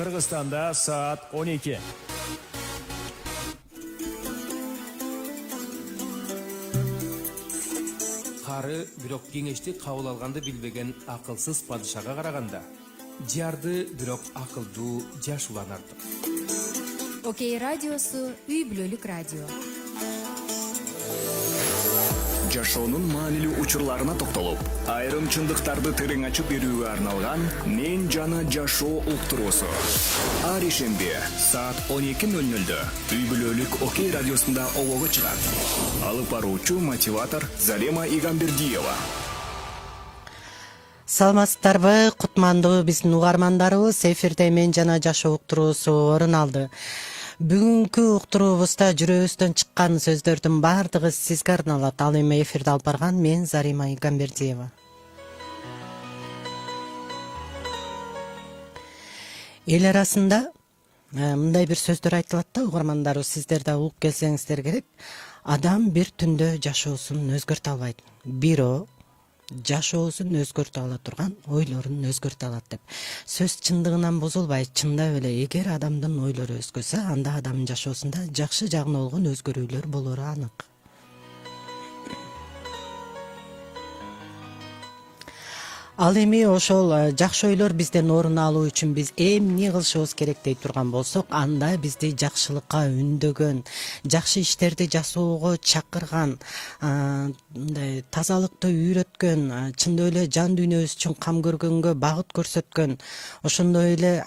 Kırgızstanda saat 12. Кары бирок кеңешти кабыл алганды билбеген акылсыз падышага караганда жарды бирок акылдуу жаш улан артык. Окей радиосу үй бүлөлүк радио. Жашоонун маанилүү учурларына токтолуп, айрым чындыктарды терең ачып берүүгө арналган Мен жана жашоо уктуруусу. Ар ишемби саат 12:00 үй бүлөлүк Окей радиосунда обого чыгат. Алып баруучу мотиватор Зарема Игамбердиева. Саламатсыздарбы, кутмандуу биздин угармандарыбыз, эфирде Мен жана жашоо уктуруусу орун алды. Бүгүнкү уктуруубузда жүрөгүбүздөн чыккан сөздөрдүн баардыгы сизге арналат. Ал эми эфирде алып барган мен Зарема Игамбердиева. Эл арасында мындай бир сөздөр айтылат да, угармандарыбыз, сиздер да угуп келсеңиздер керек. Адам бир түндө жашоосун өзгөртө албайт. Бирок жашоосун өзгөртө ала турган ойлорун өзгөртө алат деп. Сөз чындыгынан бузулбайт. Чындап эле, эгер адамдын ойлору өзгөрсө, анда адамдын жашоосунда жакшы жагына болгон өзгөрүүлөр болору анык. Ал эми ошол жакшы ойлор бизден орун алуу үчүн биз эмне кылышыбыз керек дей турган болсок, анда бизди жакшылыкка үндөгөн, жакшы иштерди жасоого чакырган, мындай тазалыкты үйрөткөн, чындап эле жан дүйнөбүз үчүн кам көргөнгө багыт көрсөткөн, ошондой эле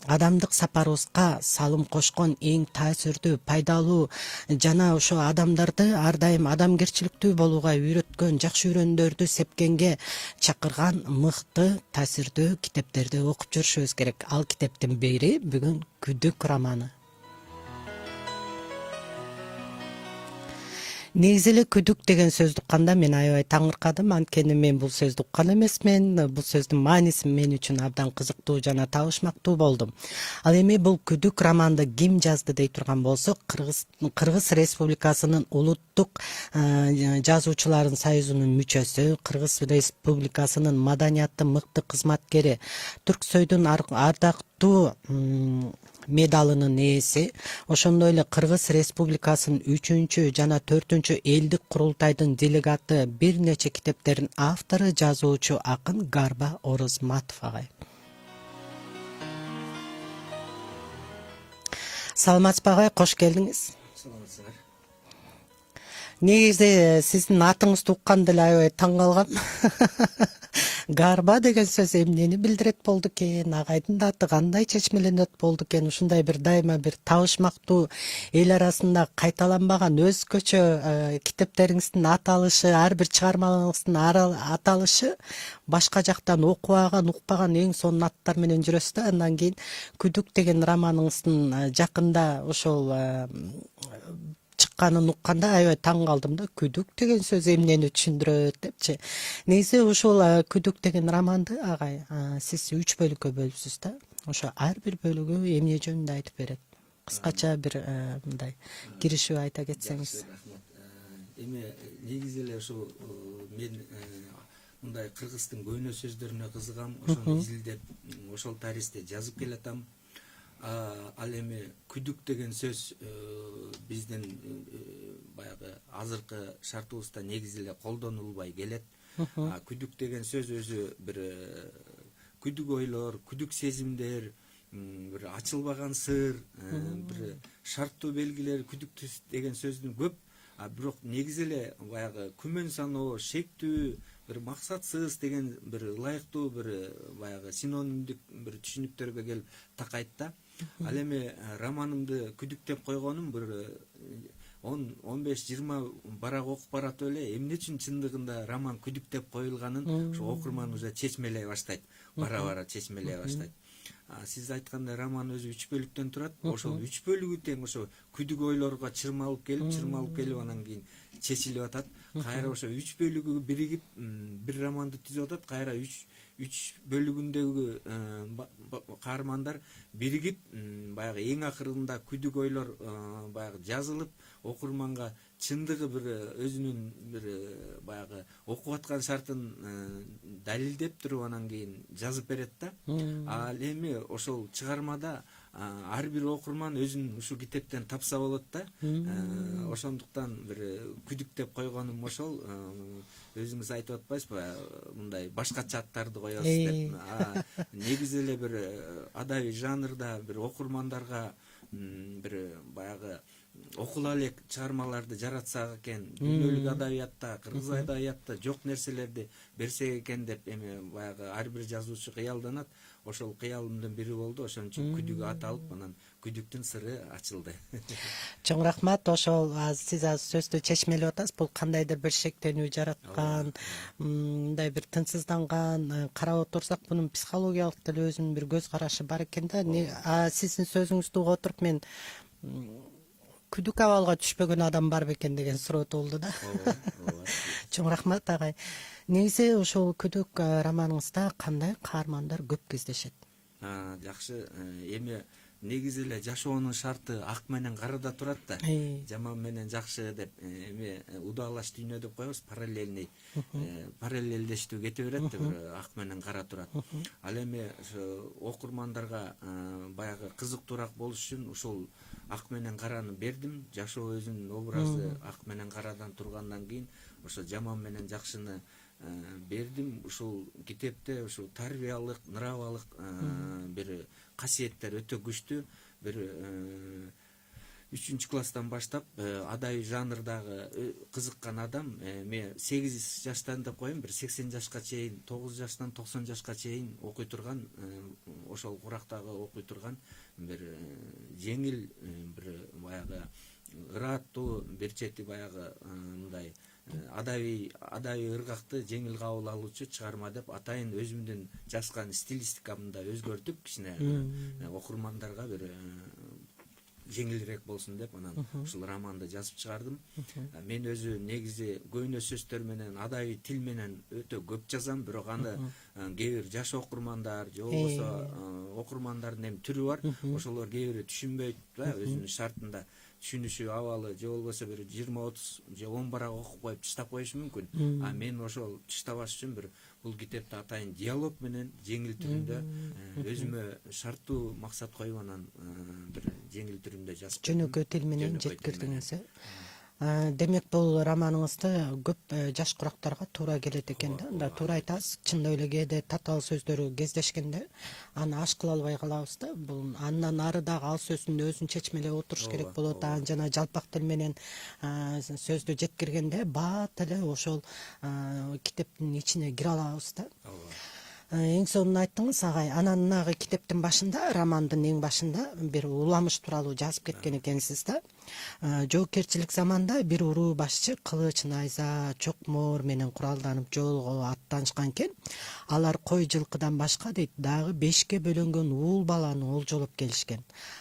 адамдык сапарыбызга салым кошкон эң таасирдүү, пайдалуу жана ошо адамдарды ар дайым адамгерчиликтүү болууга үйрөткөн, жакшы үйрөнүүлөрдү сепкенге чакырган мыкты, таасирдүү китептерди окуп жүрүшүбүз керек. Ал китептин бири бүгүн Күдүк романы. Негизи эле күдүк деген сөздү укканда мен аябай таңыркадым, анткени мен бул сөздү уккан эмесмин. Бул сөздүн мааниси мен үчүн абдан кызыктуу жана табышмактуу болду. Ал эми бул Күдүк романды ким жазды дей турган болсок, Кыргыз Республикасынын улуттук жазуучулардын союзунун мүчөсү, Кыргыз Республикасынын маданияттын мыкты кызматкери, Түрксөйдүн ардактуу медалынын ээси, ошондой эле Кыргыз Республикасынын 3 жана 4 элдик курултайдын делегаты, бир нече китептердин автору, жазуучу акын Гарба Орозматов агай. Саламатсызбы агай, кош келдиңиз. Саламатсыздар. Негизи сиздин атыңызды укканда эле аябай таң калгам. Гарба деген сөз эмнени билдирет болду экен, агайдын да аты кандай чечмеленет болду экен, ушундай бир дайыма бир табышмактуу, эл арасында кайталанбаган өзгөчө китептериңиздин аталышы, ар бир чыгармаларыңыздын аталышы башка жактан окубаган, укпаган эң сонун аттар менен жүрөсүз да, андан кийин Күдүк деген романыңыздын жакында ошол чыкканын укканда аябай таң калдым да. Күдүк деген сөз эмнени түшүндүрөт депчи. Негизи ошол Күдүк деген романды агай сиз 3 бөлүккө бөлүпсүз да. Ошо ар бир бөлүгү эмне жөнүндө айтып берет. Кыскача бир мындай киришип айта кетсеңиз. Эми негизи эле ошо мен мындай кыргыздын көйнө сөздөрүнө кызыгам, ошону изилдеп, ошол тарихте жазып келатам. Ал эми күдүк деген сөз биздин баягы азыркы шартыбызда негизи эле колдонулбай келет. Күдүк деген сөз өзү бир күдүк ойлор, күдүк сезимдер, бир ачылбаган сыр, бир шарттуу белгилер, күдүк деген сөздүн көп. Бирок негизи эле баягы күмөн саноо, шектүү, бир максатсыз деген бир ылайыктуу бир баягы синонимдик бир түшүнүктөргө келип такайт да. Ал эми романымды Күдүк деп койгонум бир 10-15-20 барак окуп баратып эле эмне үчүн чындыгында роман Күдүк деп коюлганын ошо окурман уже чечмелей баштайт, бара чечмелей баштайт. Сиз айткандай роман өзү 3 бөлүктөн турат. Ошол 3 бөлүгү тең ошо күдүк ойлорго чырмалып келип анан кийин чечилип атат. Кайра ошо 3 бөлүгү биригип бир романды түзүп атат. Кайра 3 бөлүгүндөгү каармандар биригип баягы эң акырында күдүк ойлор баягы жазылып окурманга чындыгы бир өзүнүн бир баягы окуп аткан шартын далилдеп туруп анан кийин жазып берет да. Ал эми ошол чыгармада ар бир окурман өзүн ушул китептен тапса болот да. Ошондуктан бир күдүк деп койгонум ошол. Өзүңүз айтып атпайсызбы, мындай башкача аттарды коебуз деп. Негизи эле бир адабий жанрда бир окурмандарга бир баягы окула элек чыгармаларды жаратсак экен, дүйнөлүк адабиятта, кыргыз адабиятта жок нерселерди берсек экен деп эми баягы ар бир жазуучу кыялданат. Ошол кыялымдын бири болду. Ошон үчүн күдүк аталып, анан күдүктүн сыры ачылды. Чоң рахмат. Ошол сиз азыр сөздү чечмелеп атасыз. Бул кандайдыр бир шектенүү жараткан, мындай бир тынчсызданган, карап отурсак бунун психологиялык деле өзүнүн бир көз карашы бар экен да. Сиздин сөзүңүздү угуп отуруп мен күдүк абалга түшпөгөн адам барбы экен деген суроо туулду да. Чоң рахмат агай. Негизи ошол күдүк романыңызда кандай каармандар көп кездешет? Жакшы. Эми негизи эле жашоонун шарты ак менен карада турат да. Жаман менен жакшы деп эми удаалаш дүйнө деп коебуз, параллельный, параллелдештүү кете берет да, ак менен кара турат. Ал эми окурмандарга баягы кызыктуураак болуш үчүн ушул ак менен караны бердим. Жашоо өзүнүн образы ак менен карадан тургандан кийин ошо жаман менен жакшыны бердим. Ушул китепте ушул тарбиялык, нравалык бир касиеттер өтө күчтүү. Бир 3-класстан баштап адабий жанрдагы кызыккан адам, мен 8 жаштан деп коеюн, бир 80 жашка чейин, 9 жаштан 90 жашка чейин окуй турган, ошол курактагы окуй турган бир жеңил, бир баягы ыраттуу, бир чети баягы мындай адабий ыргакты жеңил кабыл алуучу чыгарма деп атайын өзүмдүн жазган стилистикамды да өзгөртүп, кичине окурмандарга бир жеңилирээк болсун деп анан ушул романды жазып чыгардым. Мен өзү негизи көйнө сөздөр менен, адабий тил менен өтө көп жазам, бирок аны кээ бир жаш окурмандар же болбосо окурмандардын эми түрү бар, ошолор кээ бири түшүнбөйт да, өзүнүн шартында түшүнүшү абалы, же болбосо бир 20-30 же 10 барак окуп коюп таштап коюшу мүмкүн. Мен ошол таштабаш үчүн бир бул китепти атайын диалог менен жеңил түрүндө өзүмө шарттуу максат коюп анан бир жеңил түрүндө жазып, жөнөкөй тил менен жеткирдиңиз. Демек бул романыңызды көп жаш курактарга туура келет экен да. Анда туура айтасыз. Чындап эле кээде татаал сөздөрү кездешкенде аны аш кыла албай калабыз да. Бул андан ары дагы ал сөздүн өзүн чечмелеп отуруш керек болот. Жана жалпак тил менен сөздү жеткиргенде бат эле ошол китептин ичине кире алабыз да. Эң сонун айттыңыз агай. Анан нагы китептин башында, романдын эң башында бир уламыш тууралуу жазып кеткен экенсиз да. Жоопкерчилик заманда бир уруу башчы кылыч, найза, чокмор менен куралданып жолго аттанышкан экен. Алар кой, жылкыдан башка дейт дагы 5ке бөлөнгөн уул баланы олжолоп келишкен.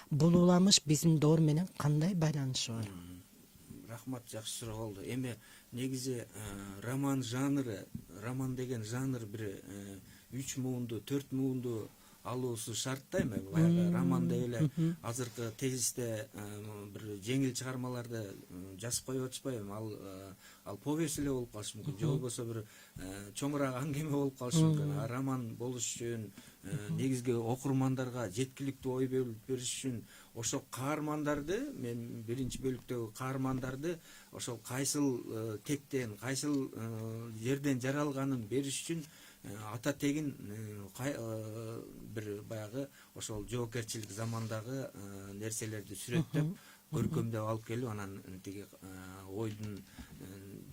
Бул уламыш биздин доор менен кандай байланышы бар? Рахмат, жакшы суроо болду. Эми негизи роман жанры, роман деген жанр бир 3 муунду, 4 муунду алуусу шарт да. Эми баягы роман деп эле азыркы тезисте бир жеңил чыгармаларды жазып коюп атышпайбы? Ал повесть эле болуп калышы мүмкүн, же болбосо бир чоңураак аңгеме болуп калышы мүмкүн. Роман болуш үчүн, негизги окурмандарга жеткиликтүү ой бериш үчүн ошо каармандарды, мен биринчи бөлүктөгү каармандарды ошол кайсыл тектен, кайсыл жерден жаралганын бериш үчүн ата тегин бир баягы ошол жоопкерчилик замандагы нерселерди сүрөттөп, көркөмдөп алып келип, анан тиги ойдун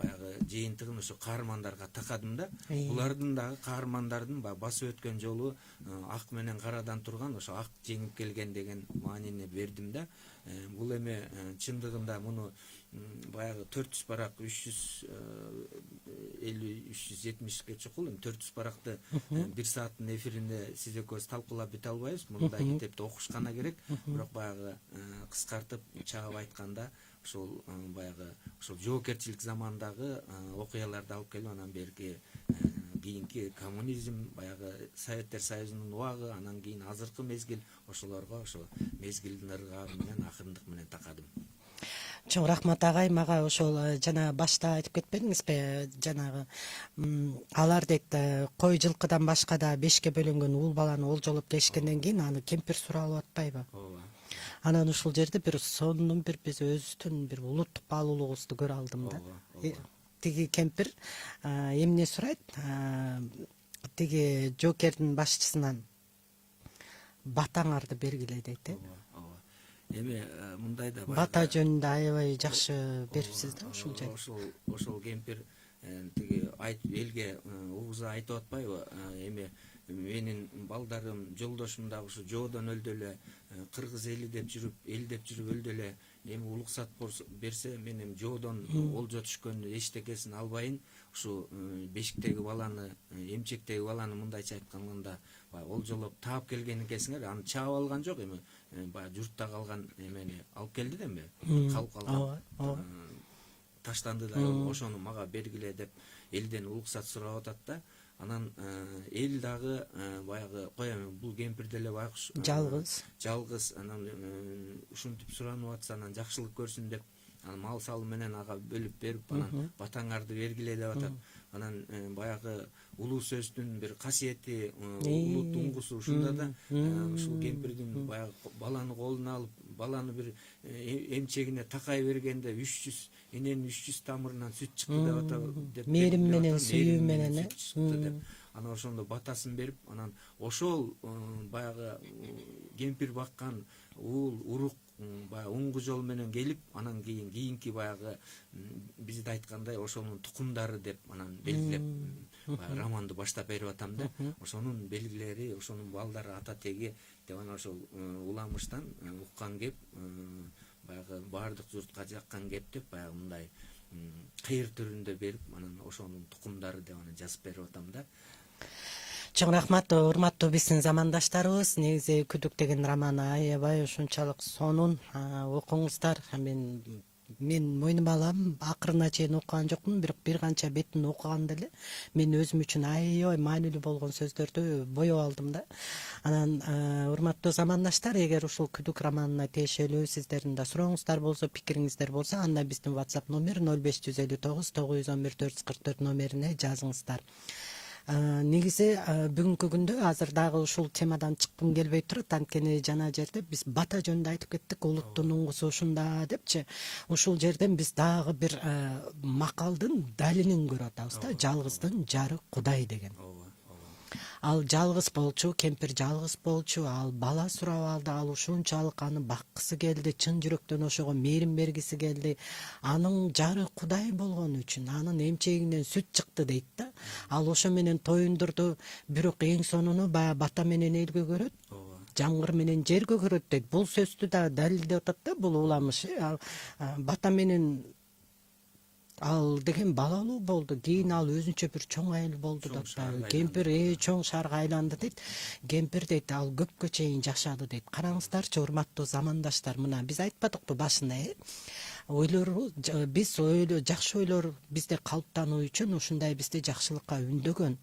баягы жыйынтыгын ошо каармандарга такадым да. Булардын дагы каармандардын басып өткөн жолу ак менен карадан турган, ошо ак жеңип келген деген маанини бердим да. Бул эми чындыгында муну баягы 400 барак, 350-370ке чукул, 400 баракты 1 сааттын эфиринде сиз экөөбүз талкуулап бите албайбыз. Мындай китепти окуш гана керек. Бирок баягы кыскартып, чагып айтканда, ошол баягы ошол жоопкерчилик замандагы окуяларды алып келип, анан берки кийинки коммунизм, баягы Советтер Союзунун убагы, анан кийин азыркы мезгил, ошолорго ошо мезгилдин ыргагы менен акырындык менен такадым. Чоң рахмат агай, мага ошол жана башта айтып кетпедиңизби, жанагы алар дейт кой жылкыдан башка да 5ке бөлүнгөн уул баланы олжолоп келишкенден кийин аны кемпир суралып атпайбы? Ооба. Анан ушул жерде бир сонун бир биз өзүбүздүн бир улуттук баалуулугубузду көрө алдым да. Тиги кемпир эмне сурайт? Тиги жоокердин башчысынан батаңарды бергиле дейт. Ооба. Эми мындай да бар. Бата жөнүндө аябай жакшы берипсиз да ушул жерде. Ошол кемпир тиги элге угуза айтып атпайбы? Эми менин балдарым, жолдошум дагы ушу жоодон өлдү эле, кыргыз эли деп жүрүп өлдү эле. Эми улуксат берсе, мен эми жоодон олжо түшкөндү эчтекесин албайын. Ушу бешиктеги баланы, эмчектеги баланы мындайча айтканда, олжолоп таап келген экенсиңер, аны чаап алган жок, эми баягы журтта калган эмени алып келди да эми. Калып калган. Таштанды да, ошону мага бергиле деп элден улуксат сурап атат да. Анан эл дагы баягы коем, бул кемпир деле байкуш жалгыз, анан ушинтип суранып атса, анан жакшылык көрсүн деп, анан мал салым менен ага бөлүп берип, анан батаңарды бергиле деп атат. Анан баягы улуу сөздүн бир касиети, улут туңгусу ушунда да, ушул кемпирдин баягы баланы колуна алып, баланы бир эмчегине такай бергенде 300 эненин 300 тамырынан сүт чыкты деп атат. Мээрим менен, сүйүү менен чыкты деп. Анан ошондо батасын берип, анан ошол баягы кемпир баккан уул урук баягы оңгу жол менен келип, анан кийинки баягы бизде айткандай ошонун тукумдары деп анан белгилеп романды баштап берип атам да. Ошонун белгилери, ошонун балдары, ата теги деп анан ошол уламыштан уккан кеп, баягы баардык журтка жаккан кеп деп баягы мындай кыйыр түрүндө берип, анан ошонун тукумдары деп анан жазып берип атам да. Чоң рахмат, урматтуу биздин замандаштарыбыз. Негизи Күдүк деген романы аябай ушунчалык сонун, окуңуздар. Мен мойнума алам, акырына чейин окуган жокмун, бирок бир канча бетин окуганда эле мен өзүм үчүн аябай маанилүү болгон сөздөрдү боеп алдым да. Анан урматтуу замандаштар, эгер ушул Күдүк романына тиешелүү сиздердин да сурооңуздар болсо, пикириңиздер болсо, анда биздин WhatsApp номер 0559 911 444 номерине жазыңыздар. Негизи бүгүнкү күндө азыр дагы ушул темадан чыккым келбей турат, анткени жана жерде биз бата жөнүндө айтып кеттик, улуттун уңгусу ушунда депчи. Ушул жерден биз дагы бир макалдын далилин көрүп атабыз да, жалгыздын жары Кудай деген. Ал жалгыз болчу, кемпир жалгыз болчу, ал бала сурап алды, ал ушунчалык аны баккысы келди, чын жүрөктөн ошого мээрим бергиси келди. Анын жары Кудай болгон үчүн, анын эмчегинен сүт чыкты дейт да. Ал ошо менен тоюндурду, бирок эң сонуну баягы бата менен элгө көрөт, жамгыр менен жерге көрөт дейт. Бул сөздү да далилдеп атат да, бул уламыш. Бата менен ал деген балалуу болду, кийин ал өзүнчө бир чоң айыл болду да. Кемпир чоң шаарга айланды дейт. Кемпир дейт, ал көпкө чейин жашады дейт. Караңыздарчы, урматтуу замандаштар, мына биз айтпадыкпы башында, биз жакшы ойлор бизде калыптануу үчүн ушундай бизди жакшылыкка үндөгөн,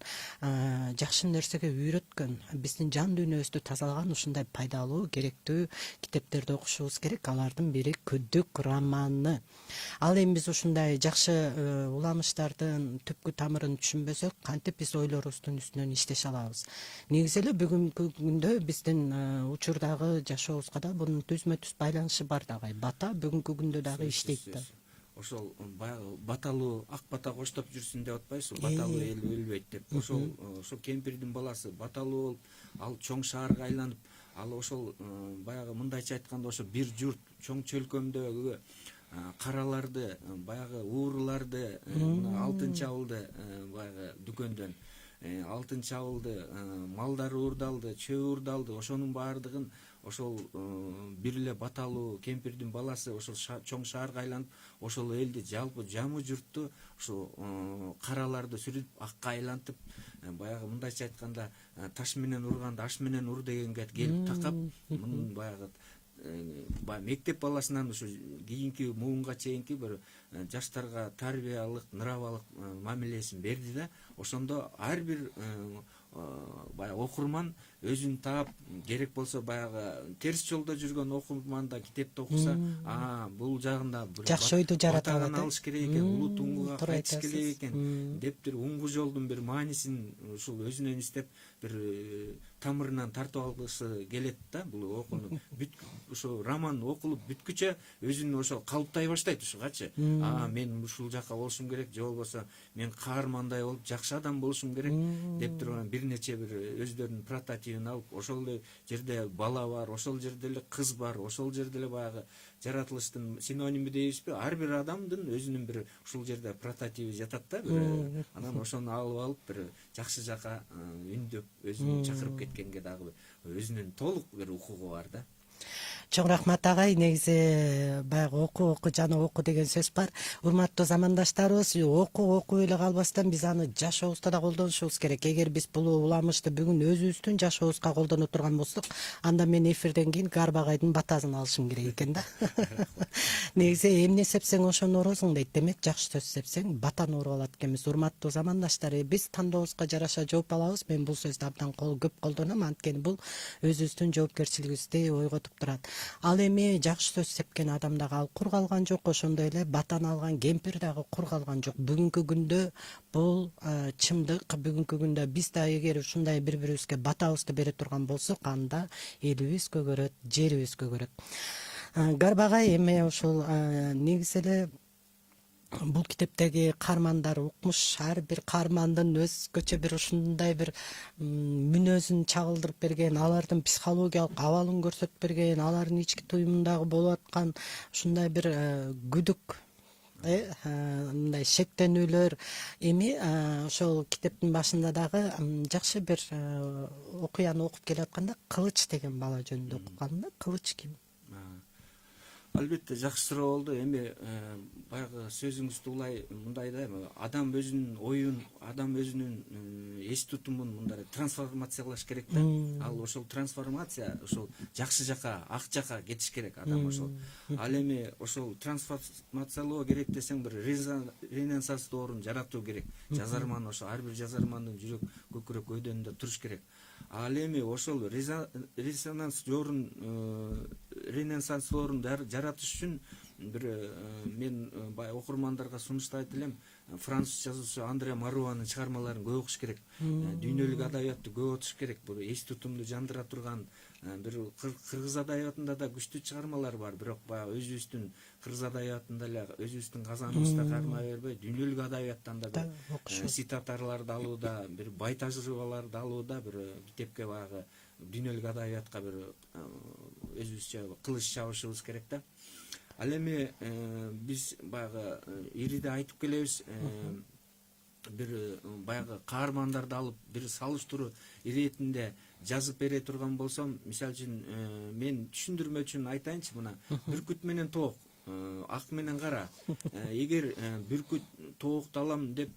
жакшы нерсеге үйрөткөн, биздин жан дүйнөбүздү тазалаган ушундай пайдалуу, керектүү китептерди окушубуз керек. Алардын бири Күдүк романы. Ал эми биз ушундай жакшы уламыштардын түпкү тамырын түшүнбөсөк, кантип биз ойлорубуздун үстүнөн иштеше алабыз? Негизи эле бүгүнкү күндө биздин учурдагы жашообузга да бунун түзмө-түз байланышы бар дагы. Бата бүгүнкү күндө дагы иштейт да. Ошол баягы баталуу ак бата коштоп жүрсүн деп атпайсызбы? Баталуу эл өлбөйт деп. Ошол кемпирдин баласы баталуу болуп, ал чоң шаарга айланып, ал ошол баягы мындайча айтканда ошо бир журт чоң чөлкөмдөгү караларды, баягы ууруларды, алтын чабылды, баягы дүкөндөн алтын чабылды, малдар уурдалды, чөө уурдалды, ошонун баардыгын ошол бир эле баталуу кемпирдин баласы ошол чоң шаарга айланып, ошол элди жалпы жамы журтту ошо караларды сүрүп акка айлантып, баягы мындайча айтканда таш менен урганды аш менен ур дегенге келип такап, мунун баягы баягы мектеп баласынан ушу кийинки муунга чейинки бир жаштарга тарбиялык, нравалык мамилесин берди да, ошондо ар бир баягы окурман өзүн таап, керек болсо баягы терс жолдо жүргөн окурман да китепти окуса, бул жагында бир жакшы ойду жарата алат. алыш керек экен, улуу туңгуга кайтыш керек экен деп бир уңгу жолдун бир маанисин ушул өзүнөн издеп бир тамырынан тартып алгысы келет да. Бул окууну ошо роман окулуп бүткүчө өзүн ошо калыптай баштайт ушугачы. Мен ушул жака болушум керек, же болбосо мен каармандай болуп жакшы адам болушум керек деп турган бир нече бир өздөрүнүн прототипин алып, ошол жерде бала бар, ошол жерде эле кыз бар, ошол жерде эле баягы жаратылыштын синоними дейбизби, ар бир адамдын өзүнүн бир ушул жерде прототиби жатат да. Анан ошону алып бир жакшы жака үндөп өзүн чакырып кеткенге дагы өзүнүн толук бир укугу бар да. Чоң рахмат агай. Негизи баягы окуу жана окуу деген сөз бар. Урматтуу замандаштарыбыз, окуу эле калбастан биз аны жашообузда да колдонушубуз керек. Эгер биз бул уламышты бүгүн өзүбүздүн жашообузга колдоно турган болсок, анда мен эфирден кийин Гарбагайдын батасын алышым керек экен да. Негизи эмне сепсең ошону оросуң дейт. Демек жакшы сөз сепсең батаны уруп алат экенбиз. Урматтуу замандаштар, биз тандообузга жараша жооп алабыз. Мен бул сөздү абдан көп колдоном, анткени бул өзүбүздүн жоопкерчилигибизди ойготуп турат. Ал эми жакшы сөз сепкен адам дагы ал кур калган жок, ошондой эле батаны алган кемпир дагы кур калган жок. Бүгүнкү күндө бул чындык. Бүгүнкү күндө биз да эгер ушундай бири-бирибизге батабызды бере турган болсок, анда элибиз көгөрөт, жерибиз көгөрөт. Гарбагай, эми ушул негизи эле бул китептеги каармандар укмуш, ар бир каармандын өзгөчө бир ушундай бир мүнөзүн чагылдырып берген, алардын психологиялык абалын көрсөтүп берген, алардын ички туюмундагы болуп аткан ушундай бир күдүк, мындай шектенүүлөр. Эми ошол китептин башында дагы жакшы бир окуяны окуп келатканда Кылыч деген бала жөнүндө окуп калдым да. Кылыч ким? Албетте жакшы суроо болду. Эми баягы сөзүңүздү улай мындай да, адам өзүнүн оюн, адам өзүнүн эс тутумун мындай трансформациялаш керек да. Ал ошол трансформация ошол жакшы жака, ак жака кетиш керек адам ошол. Ал эми ошол трансформациялоо керек десең, бир ренессанс доорун жаратуу керек. Жазарман ошо ар бир жазармандын жүрөк көкүрөк өйдөнүндө туруш керек. Ал эми ошол ренессанс доорун жаратыш үчүн бир мен баягы окурмандарга сунуштайт элем, француз жазуучу Андре Маруанын чыгармаларын көп окуш керек. Дүйнөлүк адабиятты көп окуш керек. Бул эс тутумду жандыра турган бир кыргыз адабиятында да күчтүү чыгармалар бар, бирок баягы өзүбүздүн кыргыз адабиятында эле өзүбүздүн казаныбызда кармай бербей, дүйнөлүк адабияттан да бир цитаталарды алууда, бир бай тажрыйбаларды алууда, бир китепке баягы дүйнөлүк адабиятка бир өзүбүзчө кылыч чабышыбыз керек да. Ал эми биз баягы ириде айтып келебиз, бир баягы каармандарды алып бир салыштыруу иретинде жазып бере турган болсом, мисалы үчүн мен түшүндүрмө үчүн айтайынчы, мына бүркүт менен тоок, ак менен кара. Эгер бүркүт тоокту алам деп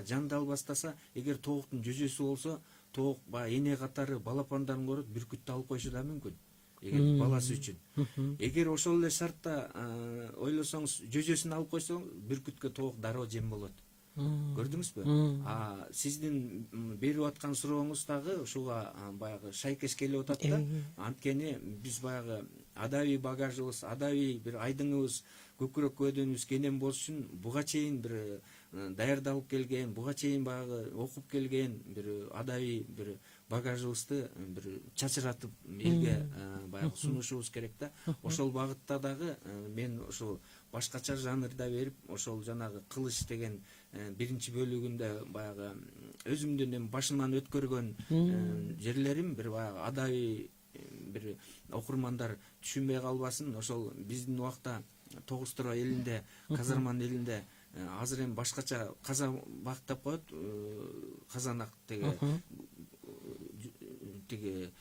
жандал баштаса, эгер тооктун жүзөсү болсо, тоок баягы эне катары балапандарын көрөт, бүркүттү алып коюшу да мүмкүн. Эгер баласы үчүн. Эгер ошол эле шартта ойлосоңуз, жүзөсүн алып койсоң, бүркүткө тоок дароо жем болот. Көрдүңүзбү? Сиздин берип аткан сурооңуз дагы ушуга баягы шайкеш келип атат да. Анткени биз баягы адабий багажыбыз, адабий бир айдыңыбыз, көкүрөк көйдөнүбүз кенен болуш үчүн буга чейин бир даярдалып келген, буга чейин баягы окуп келген бир адабий бир багажыбызды бир чачыратып элге баягы сунушубуз керек да. Ошол багытта дагы мен ошол башкача жанрда берип, ошол жанагы Кылыч деген биринчи бөлүгүндө баягы өзүмдүн эми башыман өткөргөн жерлерим бир баягы адабий бир окурмандар түшүнбөй калбасын. Ошол биздин убакта Тогуз-Тура элинде, Казарман элинде азыр эми башкача казанбак деп коет, казанак тиги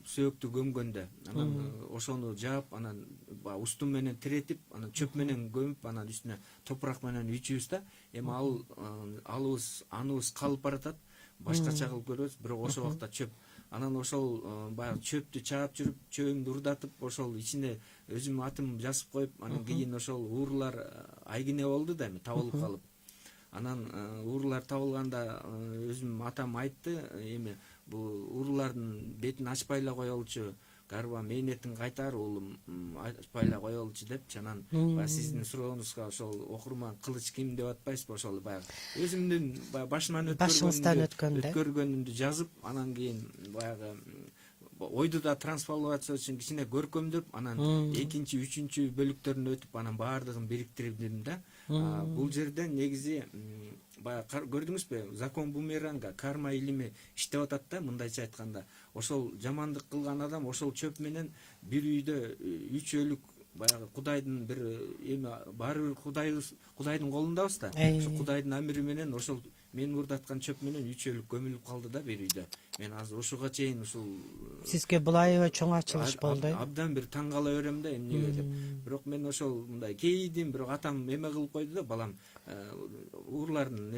сөөктү көмгөндө, анан ошону жаап, анан устун менен тиретип, анан чөп менен көмүп, анан үстүнө топурак менен үйчүбүз да. Эми аныбыз калып баратат, башкача кылып көрөбүз, бирок ошол убакта чөп. анан ошол баягы чөптү чаап жүрүп чөбүмдү урдатып ошол ичине өзүм атым жазып коюп, анан кийин ошол уурулар айгине болду да эми табылып калып. Анан уурулар табылганда өзүм атам айтты, эми бул уурулардын бетин ачпай эле коелучу, гарба мээнетин кайтар уулум, ачпай эле коелучу деп, анан баягы сиздин сурооңузга ошол окурман кылыч ким деп атпайсызбы, ошол баягы өзүмдүн баягы башыман өткөргөнүмдү жазып, анан кийин баягы ойду да трансформация үчүн кичине көркөмдөп, анан экинчи, үчүнчү бөлүктөрүнө өтүп, анан баардыгын бириктирдим да. Бул жерден негизи баягы көрдүңүзбү, закон бумеранга, карма илими иштеп атат да, мындайча айтканда. Ошол жамандык кылган адам ошол чөп менен бир үйдө 3 өлүк баягы Кудайдын бир эми баары бир Кудайдын колундабыз да. Ошо Кудайдын амири менен ошол мен урдаткан чөп менен 3 өлүк көмүлүп калды да бир үйдө. Мен азыр ушуга чейин ушул сизге бул аябай чоң ачылыш болду. Абдан бир таң кала берем да, эмнеге деп. Бирок мен ошол мындай кейидим, бирок атам эме кылып койду да, балам урлардын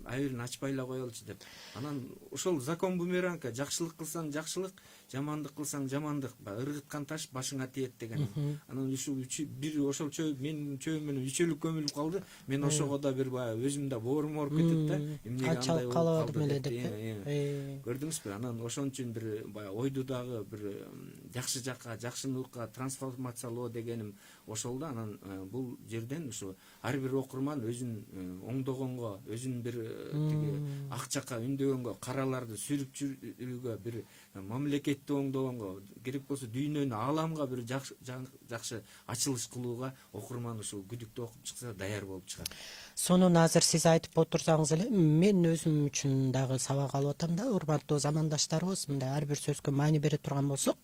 айырын ачпай эле коелучу деп. Анан ошол закон бумеранга, жакшылык кылсаң жакшылык, жамандык кылсаң жамандык, ыргыткан таш башыңа тиет деген. Анан ушул бир ошол чөп менин чөбүм менен 3 өлүк көмүлүп калды. Мен ошого да бир баягы өзүмдө боорум ооруп кетет да. Эмнеге андай болуп калды деп. Көрдүңүзбү? Анан ошон үчүн бир баягы ойду дагы бир жакшы жакка, жакшылыкка трансформациялоо дегеним ошол да. Анан бул жерден ушу ар бир окурман өзүн оңдогонго, өзүн бир тиги ак жакка үндөгөнгө, караларды сүрүп жүрүүгө, бир мамлекетти оңдогонго, керек болсо дүйнөнү, ааламга бир жакшы ачылыш кылууга окурман ушул күдүктү окуп чыкса даяр болуп чыгат. Сонун азыр сиз айтып отурсаңыз эле, мен өзүм үчүн дагы сабак алып атам да, урматтуу замандаштарыбыз, мындай ар бир сөзгө маани бере турган болсок,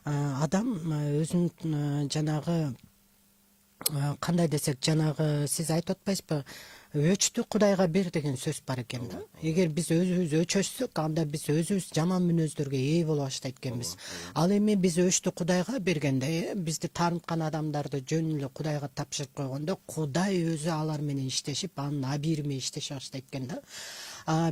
адам өзүнүн жанагы кандай десек, жанагы сиз айтып атпайсызбы, өчтү Кудайга бер деген сөз бар экен да. Эгер биз өзүбүз өчөшсөк, анда биз өзүбүз жаман мүнөздөргө ээ боло баштайт экенбиз. Ал эми биз өчтү Кудайга бергенде, бизди тааныткан адамдарды жөн эле Кудайга тапшырып койгондо, Кудай өзү алар менен иштешип, анын абийирими иштеше баштайт экен да.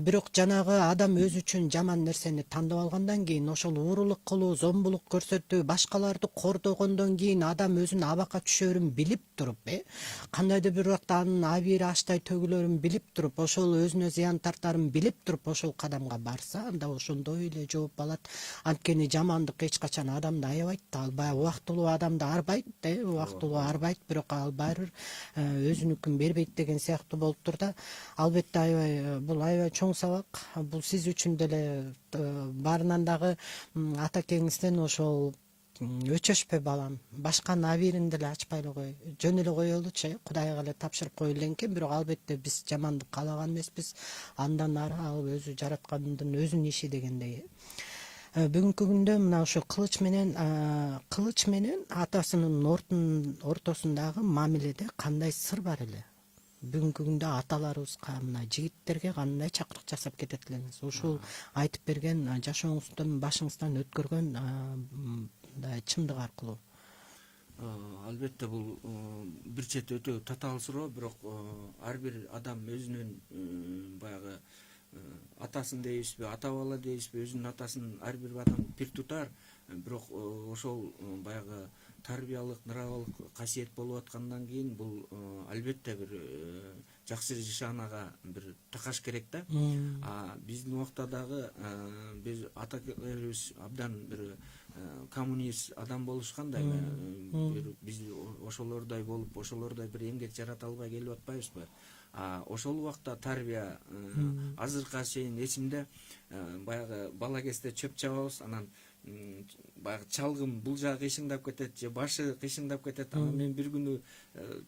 Бирок жанагы адам өзү үчүн жаман нерсени тандап алгандан кийин, ошол уурулук кылуу, зомбулук көрсөтүү, башкаларды кордогондон кийин адам өзүнүн абакка түшөрүн билип туруп, кандайдыр бир убакта анын абийири аштай төгүлөрүн билип туруп, ошол өзүнө зыян тартарын билип туруп ошол кадамга барса, анда ошондой эле жооп алат. Анткени жамандык эч качан адамды аябайт да, ал баягы убактылуу адамды арбайт, убактылуу арбайт, бирок ал баары бир өзүнүкүн бербейт деген сыяктуу болуптур да. Албетте аябай бул аябай чоң сабак. Бул сиз үчүн деле баарынан дагы атакеңизден ошол өчөшпө балам, башканын абийирин деле ачпай эле кой, жөн эле коелучу, Кудайга эле тапшырып кой эле экен. Бирок албетте биз жамандык каалаган эмеспиз, андан ары ал өзү жараткандын өзүнүн иши дегендей. Бүгүнкү күндө мына ошо кылыч менен атасынын ортосундагы мамиледе кандай сыр бар эле? Бүгүнкү күндө аталарыбызга, мына жигиттерге кандай чакырык жасап кетет элеңиз? Ушул айтып берген жашооңуздун башыңыздан өткөргөн чындык аркылуу. Албетте бул бир чети өтө татаал суроо, бирок ар бир адам өзүнүн баягы атасын дейбизби, ата бала дейбизби, өзүнүн атасын ар бир адам пир тутар. Бирок ошол баягы тарбиялык, нравалык касиет болуп аткандан кийин бул албетте бир жакшы жашаанага бир такаш керек да. Биздин убакта дагы биз атакерибиз абдан бир коммунист адам болушкан да, биз ошолордой болуп, ошолордой бир эмгек жарата албай келип атпайбызбы? Ошол убакта тарбия азыркыга чейин эсимде, баягы бала кезде чөп чабабыз, анан баягы чалгым бул жагы кыйшыңдап кетет же башы кыйшыңдап кетет. Анан мен бир күнү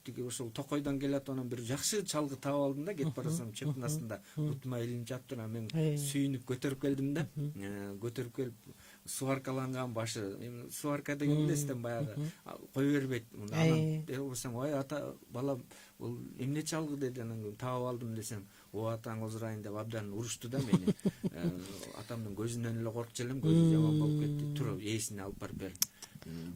тиги ошол Токойдон келатып, анан бир жакшы чалгы таап алдым да, кетип барасам чөптүн астында бутума илинип жатты. Анан мен сүйүнүп көтөрүп келдим да, көтөрүп келип сваркаланган башы, сварка деген элестен баягы кое бербейт. Анан болсом, ой ата балам, бул эмне чалгы деди, анан таап алдым десем, о атаң озурайын деп абдан урушту да мени. Атамдын көзүнөн эле коркчу элем, көзү жаман болуп кетти. Туруп ээсине алып барып бердим.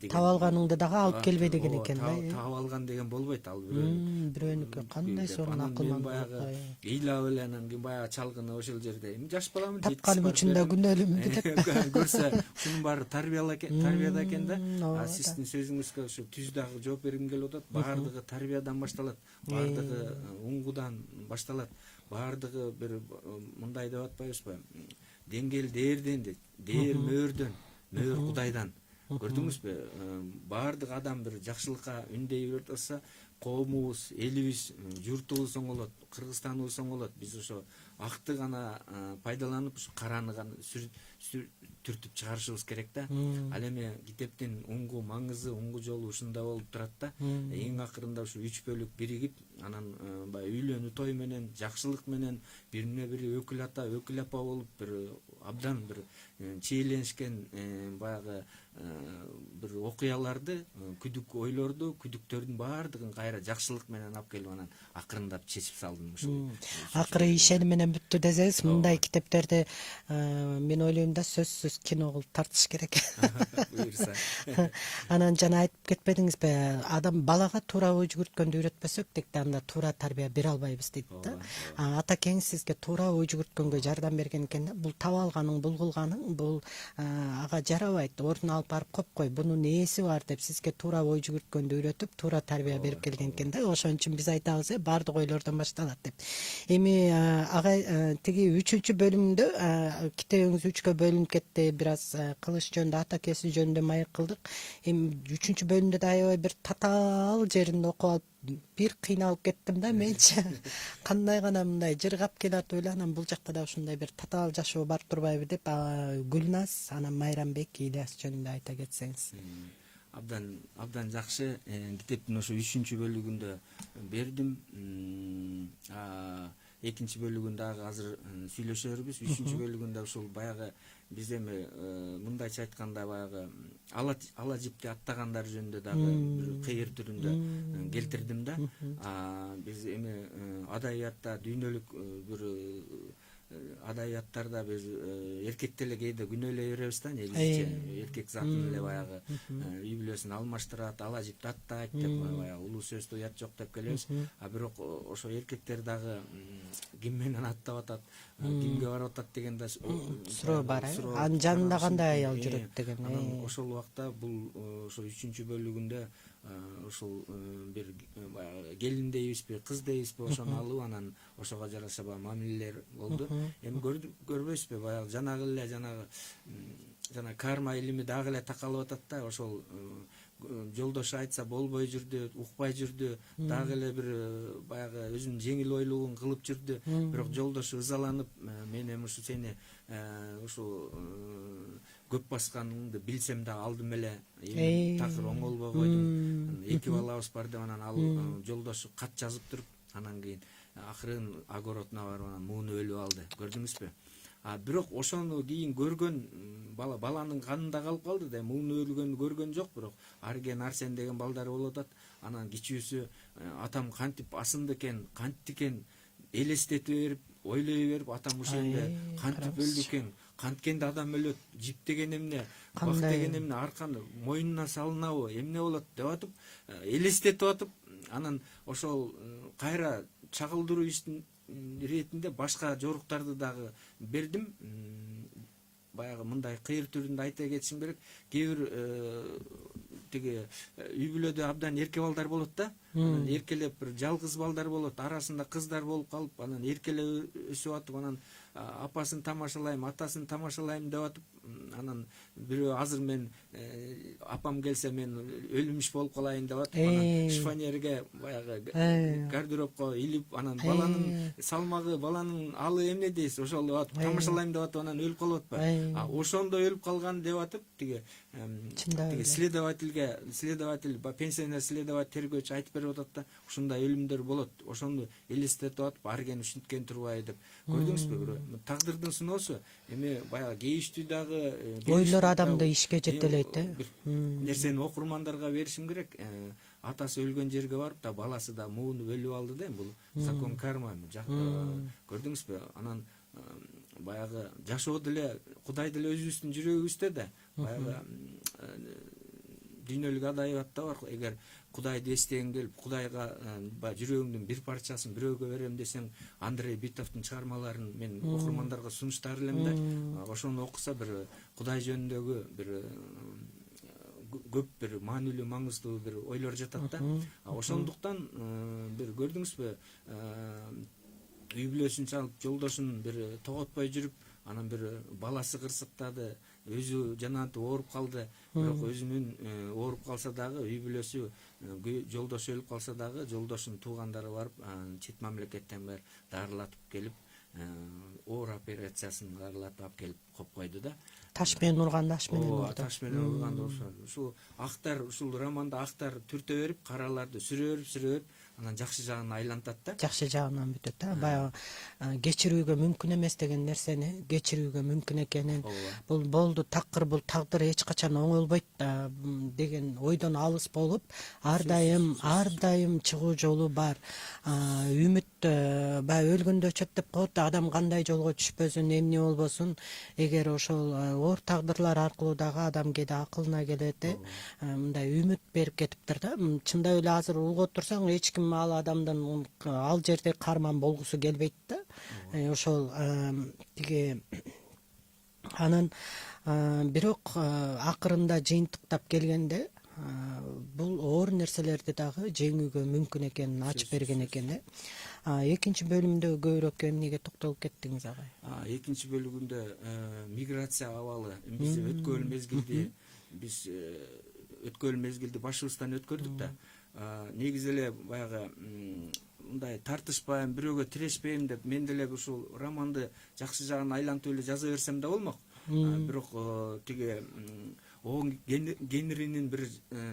таап алганыңды дагы алып келбе деген экен да. таап алган деген болбойт, ал бирөөнү Бирөөнүкү кандай сонун мен акылман баягы ыйлап эле анан кийин баягы чалгыны ошол жерде жаш баламын, тапканым үчүн да күнөөлүүмүн деп көрсө ушунун баары тарбияда экен да. Сиздин сөзүңүзгө ушу түз дагы жооп бергим келип атат. Баардыгы тарбиядан башталат, баардыгы уңгудан башталат, баардыгы бир мындай деп атпайбызбы, деңгел дээрден, дээр мөөрдөн, мөөр Кудайдан. Көрдүңүзбү? Баардык адам бир жакшылыкка үндөй берип атса, коомубуз, элибиз, журтубуз оңолот, Кыргызстаныбыз оңолот. Биз ошо акты гана пайдаланып, ушу караны гана түртүп чыгарышыбыз керек да. Ал эми китептин уңгу маңызы, уңгу жолу ушунда болуп турат да. Эң акырында ушу 3 бөлүк биригип, анан баягы үйлөнүү той менен, жакшылык менен бирине бири өкүл ата, өкүл апа болуп, бир абдан бир чейленишкен баягы бир окуяларды, күдүк ойлорду, күдүктөрдүн баардыгын кайра жакшылык менен алып келип анан акырындап чечип салдым ушул. Акыры ишени менен бүттү десеңиз, мындай китептерди мен ойлойм да сөзсүз кино кылып тартыш керек. Буюрса. Анан жана айтып кетпедиңизби, адам балага туура ой жүгүрткөндү үйрөтпөсөк дейт да, анда туура тарбия бере албайбыз дейт да. Атакең сизге туура ой жүгүрткөнгө жардам берген экен да. Бул таап алганың, бул кылганың, бул ага жарабайт, ордуна алып барып коюп кой, бунун ээси бар деп сизге туура ой жүгүрткөндү үйрөтүп, туура тарбия берип келген экен да. Ошон үчүн биз айтабыз, баардык ойлордон башталат деп. Эми ага тиги 3-бөлүмдө китебиңиз 3кө бөлүнүп кетти. Бир аз кылыш жөнүндө, атакеси жөнүндө маек кылдык. Эми 3-бөлүмдө да аябай бир татаал жеринде окуп алып бир кыйналып кеттим да менчи. Кандай гана мындай жыргап келатып эле, анан бул жакта да ушундай бир татаал жашоо бар турбайбы деп, Гүлназ, анан Майрамбек, Ильяс жөнүндө айта кетсеңиз. Абдан жакшы. Китептин ошо 3-бөлүгүндө бердим. Экинчи бөлүгүн дагы азыр сүйлөшөрбүз. 3-бөлүгүндө ушул баягы биз эми мындайча айтканда баягы ала жипти аттагандар жөнүндө дагы бир кыйыр түрүндө келтирдим да. Биз эми адабиятта дүйнөлүк бир адабияттарда биз эркекти эле кээде күнөөлөй беребиз да, негизиче эркек затын эле баягы үй бүлөсүн алмаштырат, ала жипти аттайт деп баягы улуу сөздө уят жок деп келебиз. Бирок ошо эркектер дагы ким менен аттап атат, кимге барып атат деген да суроо бар. Анын жанында кандай аял жүрөт деген. Анан ошол убакта бул ошо 3-бөлүгүндө ушул бир баягы келин дейбизби, кыз дейбизби, ошону алып анан ошого жараша мамилелер болду. Эми көрбөйсүзбү, баягы жанагы эле жана карма илими дагы эле такалып атат да. Ошол жолдошу айтса болбой жүрдү, укпай жүрдү, дагы эле бир баягы өзүнүн жеңил ойлугун кылып жүрдү. Бирок жолдошу ызаланып, мен эми ушу сени ушу көп басканыңды билсем да алдым эле, эми такыр оңолбой койдум. 2 балабыз бар деп анан ал жолдошу кат жазып туруп, анан кийин акырын огородуна барып анан мууну өлүп алды. Көрдүңүзбү? Бирок ошону кийин көргөн баланын канында калып калды да, мууну өлгөнү көргөн жок, бирок Арген, Арсен деген балдары болуп атат. Анан кичүүсү атам кантип асынды экен, кантти экен элестете берип, ойлой берип, атам ушенде кантип өлдү экен, канткенде адам өлөт, жип деген эмне, бак деген эмне, арканы мойнуна салынабы, эмне болот деп атып, элестетип атып, анан ошол кайра чагылдыруу иштин иретинде башка жоруктарды дагы бердим. Баягы мындай кыйыр түрүндө айта кетишим керек. Кээ бир тиги үй бүлөдө абдан эрке балдар болот да. Анан эркелеп бир жалгыз балдар болот, арасында кыздар болуп калып, анан эркелеп өсүп атып, анан апасын тамашалайм, атасын тамашалайм деп атып, анан бирөө азыр мен апам келсе мен өлүмүш болуп калайын деп атып, анан шифонерге баягы гардеробко илип, анан баланын салмагы, баланын алы эмне дейсиз, ошол деп атып тамашалайм деп атып, анан өлүп калып атпайбы. Ошондо өлүп калган деп атып, тиги следователь, пенсионер следователь, тергөөчү айтып берип атат да, ушундай өлүмдөр болот, ошону элестетип атып, Арген ушинткен турбайбы деп. Көрдүңүзбү? Тагдырдын сыноосу. Эми баягы кейиштүү дагы ойлор адамды ишке жетелейт, нерсени окурмандарга беришим керек. Атасы өлгөн жерге барып да, баласы да мууну өлүп алды да, бул закон карма. Көрдүңүзбү? Анан баягы жашоо деле Кудай деле өзүбүздүн жүрөгүбүздө да, баягы дүйнөлүк адабиятта бар, эгер Кудайды эстеген келип, Кудайга баягы жүрөгүңдүн бир парчасын бирөөгө берем десең, Андрей Битовдун чыгармаларын мен окурмандарга сунуштар элем да, ошону окуса бир Кудай жөнүндөгү бир көп бир маанилүү, маңыздуу бир ойлор жатат да. Ошондуктан бир көрдүңүзбү, үй бүлөсүн чалып, жолдошун бир тоготпой жүрүп, анан бир баласы кырсыктады, өзү жанагынтип ооруп калды, бирок өзүнүн ооруп калса дагы, үй бүлөсү, жолдошу өлүп калса дагы, жолдошунун туугандары барып, чет мамлекеттен бир дарылатып келип, оор операциясын дарылатып алып келип коюп койду да. Таш менен урганда аш менен урду. Таш менен урганда ушул актар, ушул романда актар түртө берип, караларды сүрө берип, анан жакшы жагын айлантат да. Жакшы жагынан бүтөт да. Баягы кечирүүгө мүмкүн эмес деген нерсени кечирүүгө мүмкүн экенин, бул болду, такыр, бул тагдыр эч качан оңолбойт деген ойдон алыс болуп, ар дайым чыгуу жолу бар. Үмүт баягы өлгөндө өчөт деп коет, адам кандай жолго түшпөсүн, эмне болбосун, эгер ошол оор тагдырлар аркылуу дагы адам кээде акылына келет, мындай үмүт берип кетиптир да. Чындап эле азыр угуп турсаң, эч ким ал адамдын ал жерде карман болгусу келбейт да. Ошол тиги анан бирок акырында жыйынтыктап келгенде бул оор нерселерди дагы жеңүүгө мүмкүн экенин ачып берген экен. Экинчи бөлүмдө көбүрөөк эмнеге токтолуп кеттиңиз агай? Экинчи бөлүгүндө миграция абалы, биз өткөн мезгилди башыбыздан өткөрдүк да. Негизи эле баягы мындай тартышпайм, бирөөгө тирешпейм деп мен деле ушул романды жакшы жагын айлантып эле жаза берсем да болмок. Бирок тиги Оон Генринин бир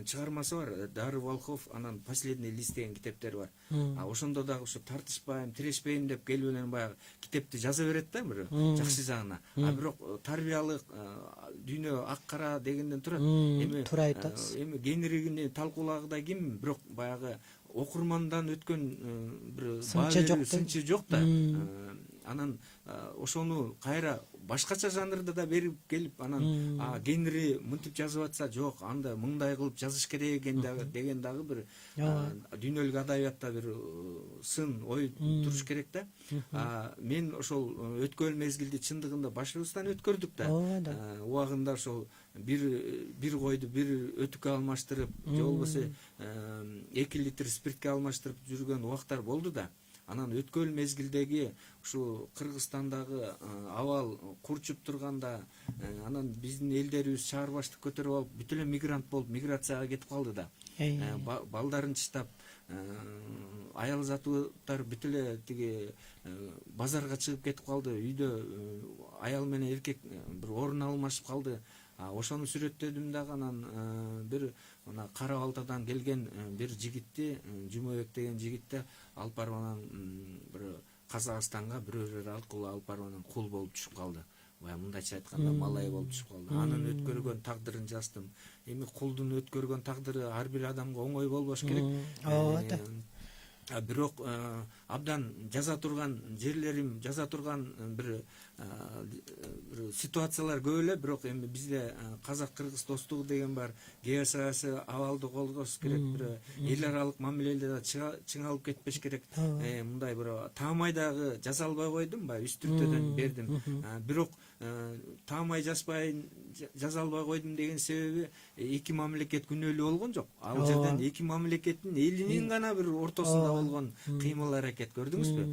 чыгармасы бар, Дары Волхов, анан Последний лист деген китептери бар. Ошондо дагы ушу тартышпайм, тирешпейм деп келип эле баягы китепти жаза берет да, бир жакшы жагына. Бирок тарбиялык дүйнө ак кара дегенден турат. Туура айтасыз. Эми Генрини талкуулагыдай ким, бирок баягы окурмандан өткөн бир сынчы жок да. Анан ошону кайра башкача жанрда да берип келип, анан Генри мынтип жазып атса, жок, анда мындай кылып жазыш керек экен деген дагы бир дүйнөлүк адабиятта бир сын ой туруш керек да. Мен ошол өткөн мезгилди чындыгында башыбыздан өткөрдүк да. Убагында ошол бир койду бир өтүккө алмаштырып, же болбосо 2 литр спиртке алмаштырып жүргөн убактар болду да. Анан өткөн мезгилдеги ушу Кыргызстандагы абал курчуп турганда, анан биздин элдерибиз шаар баштык көтөрүп алып, бүт эле мигрант болуп миграцияга кетип калды да. Балдарын чыштап, аял затылар бүт эле тиги базарга чыгып кетип калды. Үйдө аял менен эркек бир орун алмашып калды. Ошону сүрөттөдүм дагы, анан бир мына Кара Балтадан келген бир жигитти, Жумабек деген жигитти алып барып анан бир Казакстанга бирөөлөр аркылуу алып барып анан кул болуп түшүп калды. Баягы мындайча айтканда малай болуп түшүп калды. Анын өткөргөн тагдырын жаздым. Эми кулдун өткөргөн тагдыры ар бир адамга оңой болбош керек. Бирок абдан жаза турган жерлерим, жаза турган бир ситуациялар көп эле, бирок эми бизде казак-кыргыз достугу деген бар, геосаясий абалды колгош керек, бир эл аралык мамиледе чыңалып кетпеш керек. Мындай бир таамай дагы жаза албай койдум, баягы үстүртөдөн бердим. Бирок таамай жаза албай койдум деген себеби эки мамлекет күнөөлүү болгон жок. Ал жерден эки мамлекеттин элинин гана бир ортосунда болгон кыймыл аракет, көрдүңүзбү?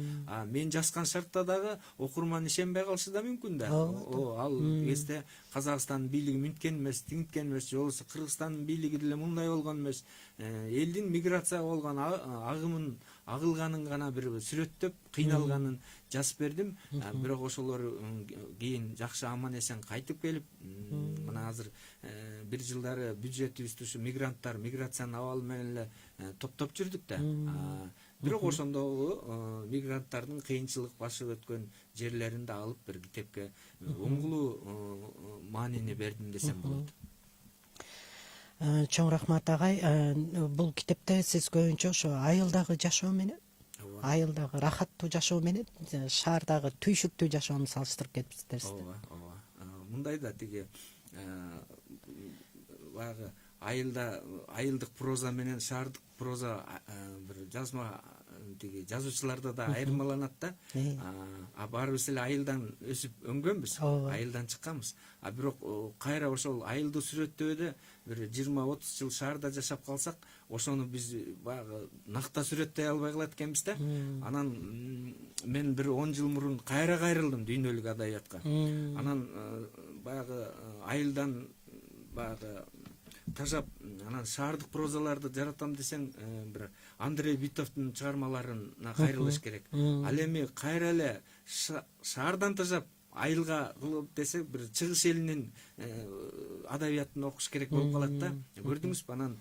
Мен жазган шартта дагы окурман ишенбей калышы да мүмкүн да. Ал кезде Казакстандын бийлиги мынткен эмес, тигинткен эмес, же болбосо Кыргызстандын бийлиги деле мындай болгон эмес. Элдин миграция болгон агымын агылганын гана бир сүрөттөп, кыйналганын жазып бердим. Бирок ошолор кийин жакшы аман эсен кайтып келип, мына азыр бир жылдары бюджетибизди ушу мигранттар, миграциянын абалы менен эле топтоп жүрдүк да. Бирок ошондогу мигранттардын кыйынчылык башып өткөн жерлерин да алып бир китепке оңгулуу маанини бердим десем болот. Чоң рахмат агай. Бул китепте сиз көбүнчө ошо айылдагы жашоо менен, айылдагы рахаттуу жашоо менен шаардагы түйшүктүү жашоону салыштырып кетипсиздер. Мындай да тиги баягы айылдык проза менен шаардык проза бир жазма тиги жазуучуларда да айырмаланат да. Баарыбыз эле айылдан өсүп өнгөнбүз, айылдан чыкканбыз. Бирок кайра ошол айылды сүрөттөөдө бир 20-30 жыл шаарда жашап калсак, ошону биз баягы накта сүрөттөй албай калат экенбиз да. Анан мен бир 10 жыл мурун кайра кайрылдым дүйнөлүк адабиятка. Анан баягы айылдан баягы тажап, анан шаардык прозаларды жаратам десең, бир Андрей Битовдун чыгармаларына кайрылыш керек. Ал эми кайра эле шаардан тажап айылга кылып десек, бир чыгыш элинин адабиятын окуш керек болуп калат да. Көрдүңүзбү? Анан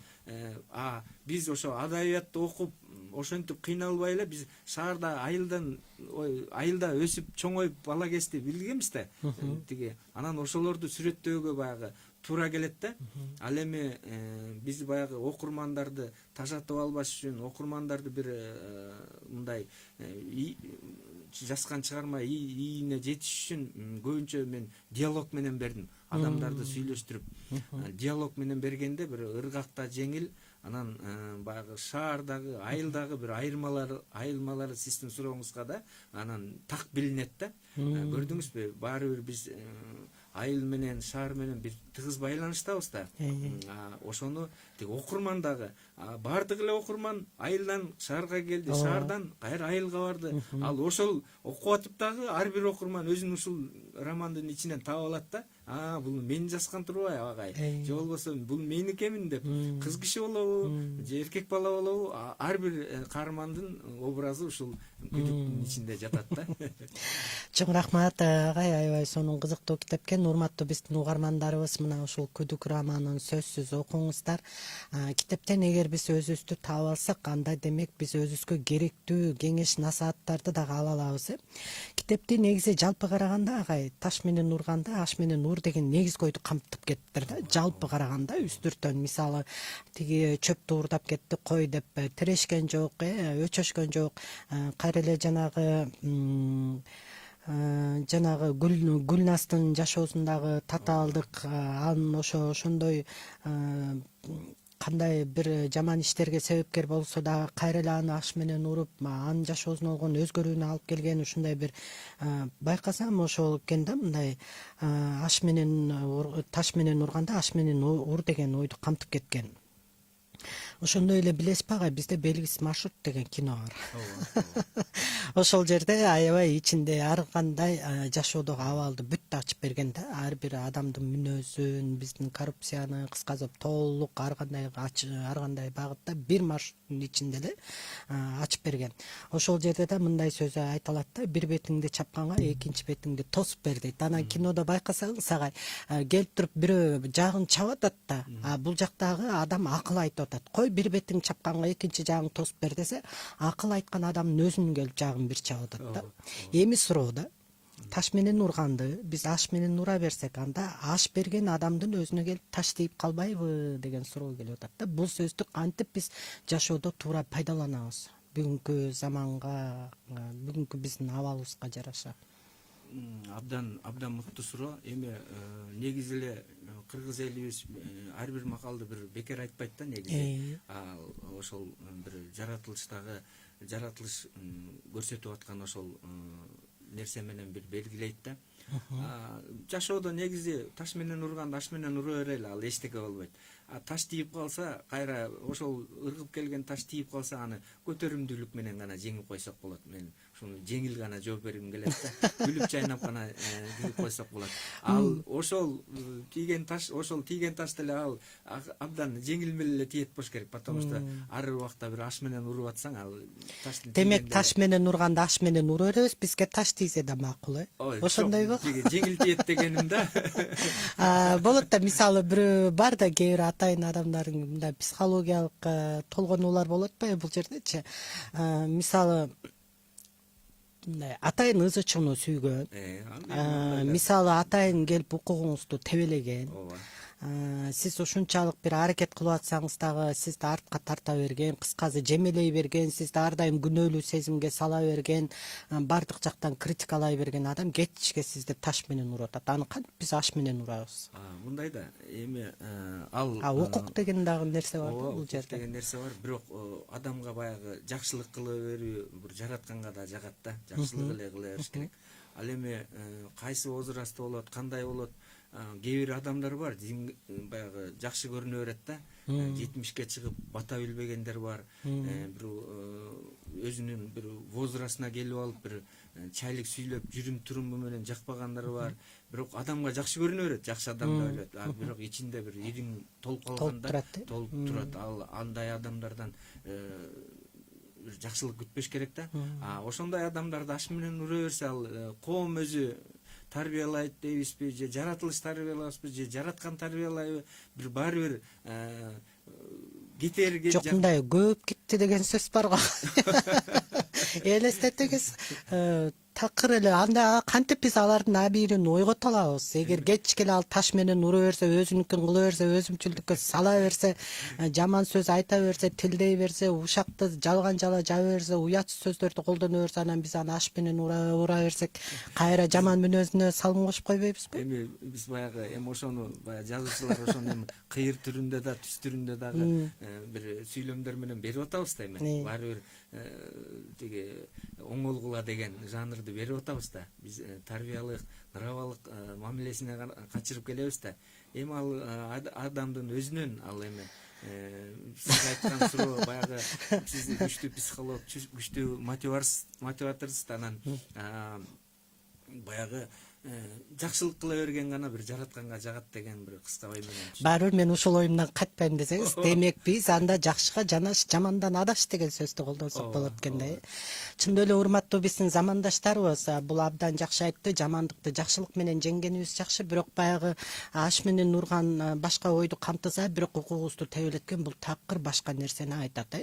биз ошо адабиятты окуп ошентип кыйналбай эле биз шаарда айылда өсүп чоңоюп бала кезде билгенбиз да. Тиги анан ошолорду сүрөттөөгө баягы туура келет да. Ал эми биз баягы окурмандарды тажатып албаш үчүн, окурмандарды бир мындай жазган чыгарма ийине жетиш үчүн көбүнчө мен диалог менен бердим. Адамдарды сүйлөштүрүп, диалог менен бергенде бир ыргакта жеңил, анан баягы шаардагы, айылдагы бир айырмалары сиздин сурооңузга да анан так билинет да. Көрдүңүзбү? Баары бир биз айыл менен шаар менен бир тыгыз байланыштабыз да. Ошону тиги окурман дагы баардык эле окурман айылдан шаарга келди, шаардан кайра айылга барды. Ал ошол окуп атып дагы ар бир окурман өзүн ушул романдын ичинен таап алат да. Бул мен жазган турбайбы агай? Же болбосо бул меникемин деп, кыз киши болобу, же эркек бала болобу, ар бир каармандын образы ушул күдүктүн ичинде жатат да. Чоң рахмат агай, аябай сонун кызыктуу китеп экен. Урматтуу биздин угармандарыбыз, мына ушул Күдүк романын сөзсүз окуңуздар. Китептен эгер биз өзүбүздү таап алсак, анда демек биз өзүбүзгө керектүү кеңеш насааттарды дагы ала алабыз. Китепти негизи жалпы караганда агай, таш менен урганда аш менен ур деген негизги ойду камтып кеттир да. Жалпы караганда үстүртөн мисалы тиги чөптү уурдап кетти, кой деп тирешкен жок, өчөшкөн жок. Кайра эле жанагы Гүлнастын жашоосундагы татаалдык, анын ошондой кандай бир жаман иштерге себепкер болсо да кайра эле аны аш менен уруп, анын жашоосуна болгон өзгөрүүнү алып келген ушундай бир байкасам ошол экен да, мындай таш менен урганда аш менен ур деген ойду камтып кеткен. Ошондой эле билесизби агай, бизде Белгисиз маршрут деген кино бар. Ошол жерде аябай ичинде ар кандай жашоодогу абалды бүт ачып берген да. Ар бир адамдын мүнөзүн, биздин коррупцияны кыскасы толук ар кандай багытта бир маршруттун ичинде эле ачып берген. Ошол жерде да мындай сөз айтылат да: бир бетиңди чапканга экинчи бетиңди тосуп бер дейт. Анан кинодо байкасаңыз агай, келип туруп бирөө жагын чап атат да, бул жактагы адам акыл айтып атат. Кой бир бетиң чапканга экинчи жагың тосуп бер десе, акыл айткан адамдын өзүнүн келип жагын бир чап атат да. Эми суроо да, таш менен урганды биз аш менен ура берсек, анда аш берген адамдын өзүнө келип таш тийип калбайбы деген суроо келип атат да. Бул сөздү кантип биз жашоодо туура пайдаланабыз бүгүнкү заманга, бүгүнкү биздин абалыбызга жараша? Абдан мыктуу суроо. Эми негизи эле кыргыз элибиз ар бир макалды бир бекер айтпайт да негизи. Ошол бир жаратылыш көрсөтүп аткан ошол нерсе менен бир белгилейт да. Жашоодо негизи таш менен урганда аш менен ура берели, ал эчтеке болбойт. Таш тийип калса, кайра ошол ыргып келген таш тийип калса, аны көтөрүмдүүлүк менен гана жеңип койсок болот. Мен ушуну жеңил гана жооп бергим келет да. Күлүп жайнап гана килип койсок болот. Ал ошол тийген таш деле ал абдан жеңил эле тиет болуш керек, потому что ар убакта бир аш менен уруп атсаң, ал ташты демек таш менен урганда аш менен ура беребиз, бизге таш тийсе да макул, ошондойбу? Жеңил тиет дегеним да. Болот да, мисалы бирөө бар да, кээ бир атайын адамдардын мындай психологиялык толгонуулар болот атпайбы бул жердечи? Мисалы атайын ызы-чуну сүйгөн, мисалы атайын келип укугуңузду тебелеген, Сиз ушунчалык бир аракет кылып атсаңыз дагы сизди артка тарта берген, кыскасы жемелей берген, сизди ар дайым күнөөлүү сезимге сала берген, бардык жактан критикалай берген адам кечке сизди таш менен уруп атат. Аны кантип биз аш менен урабыз? Мындай да эми ал Укук деген дагы нерсе бар да бул укук жерде. деген нерсе бар, бирок адамга баягы жакшылык кыла берүү бир жаратканга да жагат да, жакшылык эле кыла бериш керек. Ал эми кайсы возрастта болот, кандай болот, кээ бир адамдар бар, баягы жакшы көрүнө берет да, 70ке чыгып бата билбегендер бар, бир өзүнүн бир возрастына келип алып бир чайлык сүйлөп жүрүм туруму менен жакпагандар бар. Бирок адамга жакшы көрүнө берет, жакшы адам да ойлойт. Бирок ичинде бир ириң толуп калганда толуп турат. Ал андай адамдардан жакшылык күтпөш керек да. Ошондой адамдарды аш менен ура берсе, ал коом өзү тарбиялайт дейбизби, же жаратылыш тарбиялабызбы, же жараткан тарбиялайбы, бир баары бир кетерге Жок, мындай көп кетти деген сөз бар го. Элестетиңиз, такыр эле анда кантип биз алардын абийирин ойгото алабыз? Эгер кечке эле ал таш менен ура берсе, өзүнүкүн кыла берсе, өзүмчүлдүккө сала берсе, жаман сөз айта берсе, тилдей берсе, ушакты жалган жала жаба берсе, уятсыз сөздөрдү колдоно берсе, анан биз аны аш менен ура берсек, кайра жаман мүнөзүнө салым кошуп койбойбузбу? Эми биз баягы ошону баягы жазуучулар ошону эми кыйыр түрүндө да, түс түрүндө дагы бир сүйлөмдөр менен берип атабыз да эми. Баары бир тиги оңолгула деген жанрды берип атабыз да. Биз тарбиялык, нравалык мамилесине качырып келебиз да. Эми ал адамдын өзүнөн ал эми сиз айткан суроо баягы сиз күчтүү психолог, күчтүү мотиваторсуз, анан баягы жакшылык кыла берген гана бир жаратканга жагат деген бир кыска ой менен. Баары бир мен ушул оюмдан кайтпайм десеңиз, демек биз анда жакшыга жанаш, жамандан адаш деген сөздү колдонсок болот экенде. Чындап эле урматтуу биздин замандаштарыбыз бул абдан жакшы айтты, жамандыкты жакшылык менен жеңгенибиз жакшы, бирок баягы аш менен урган башка ойду камтыса, бирок укугубузду тебелеткен бул такыр башка нерсени айтат.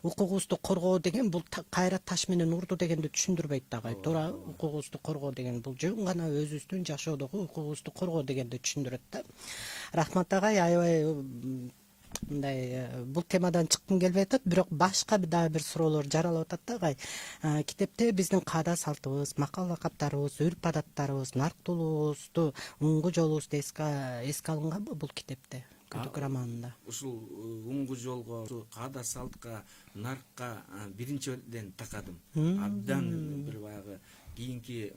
Укугубузду коргоо деген бул кайра таш менен урду дегенди түшүндүрбөйт дагы. Туура, укугубузду коргоо деген бул жөн гана өзүбүздүн жашоодогу укугубузду коргоо дегенди түшүндүрөт да. Рахмат агай, аябай мындай бул темадан чыккым келбей атат, бирок башка дагы бир суроолор жаралып атат да агай. Китепте биздин каада салтыбыз, макал лакаптарыбыз, үрп адаттарыбыз, нарктуулугубузду, уңгу жолубузду эске алынганбы бул китепте? Күдүк романында. Ушул уңгу жолго, каада салтка, наркка биринчиден такадым. Абдан бир баягы кийинки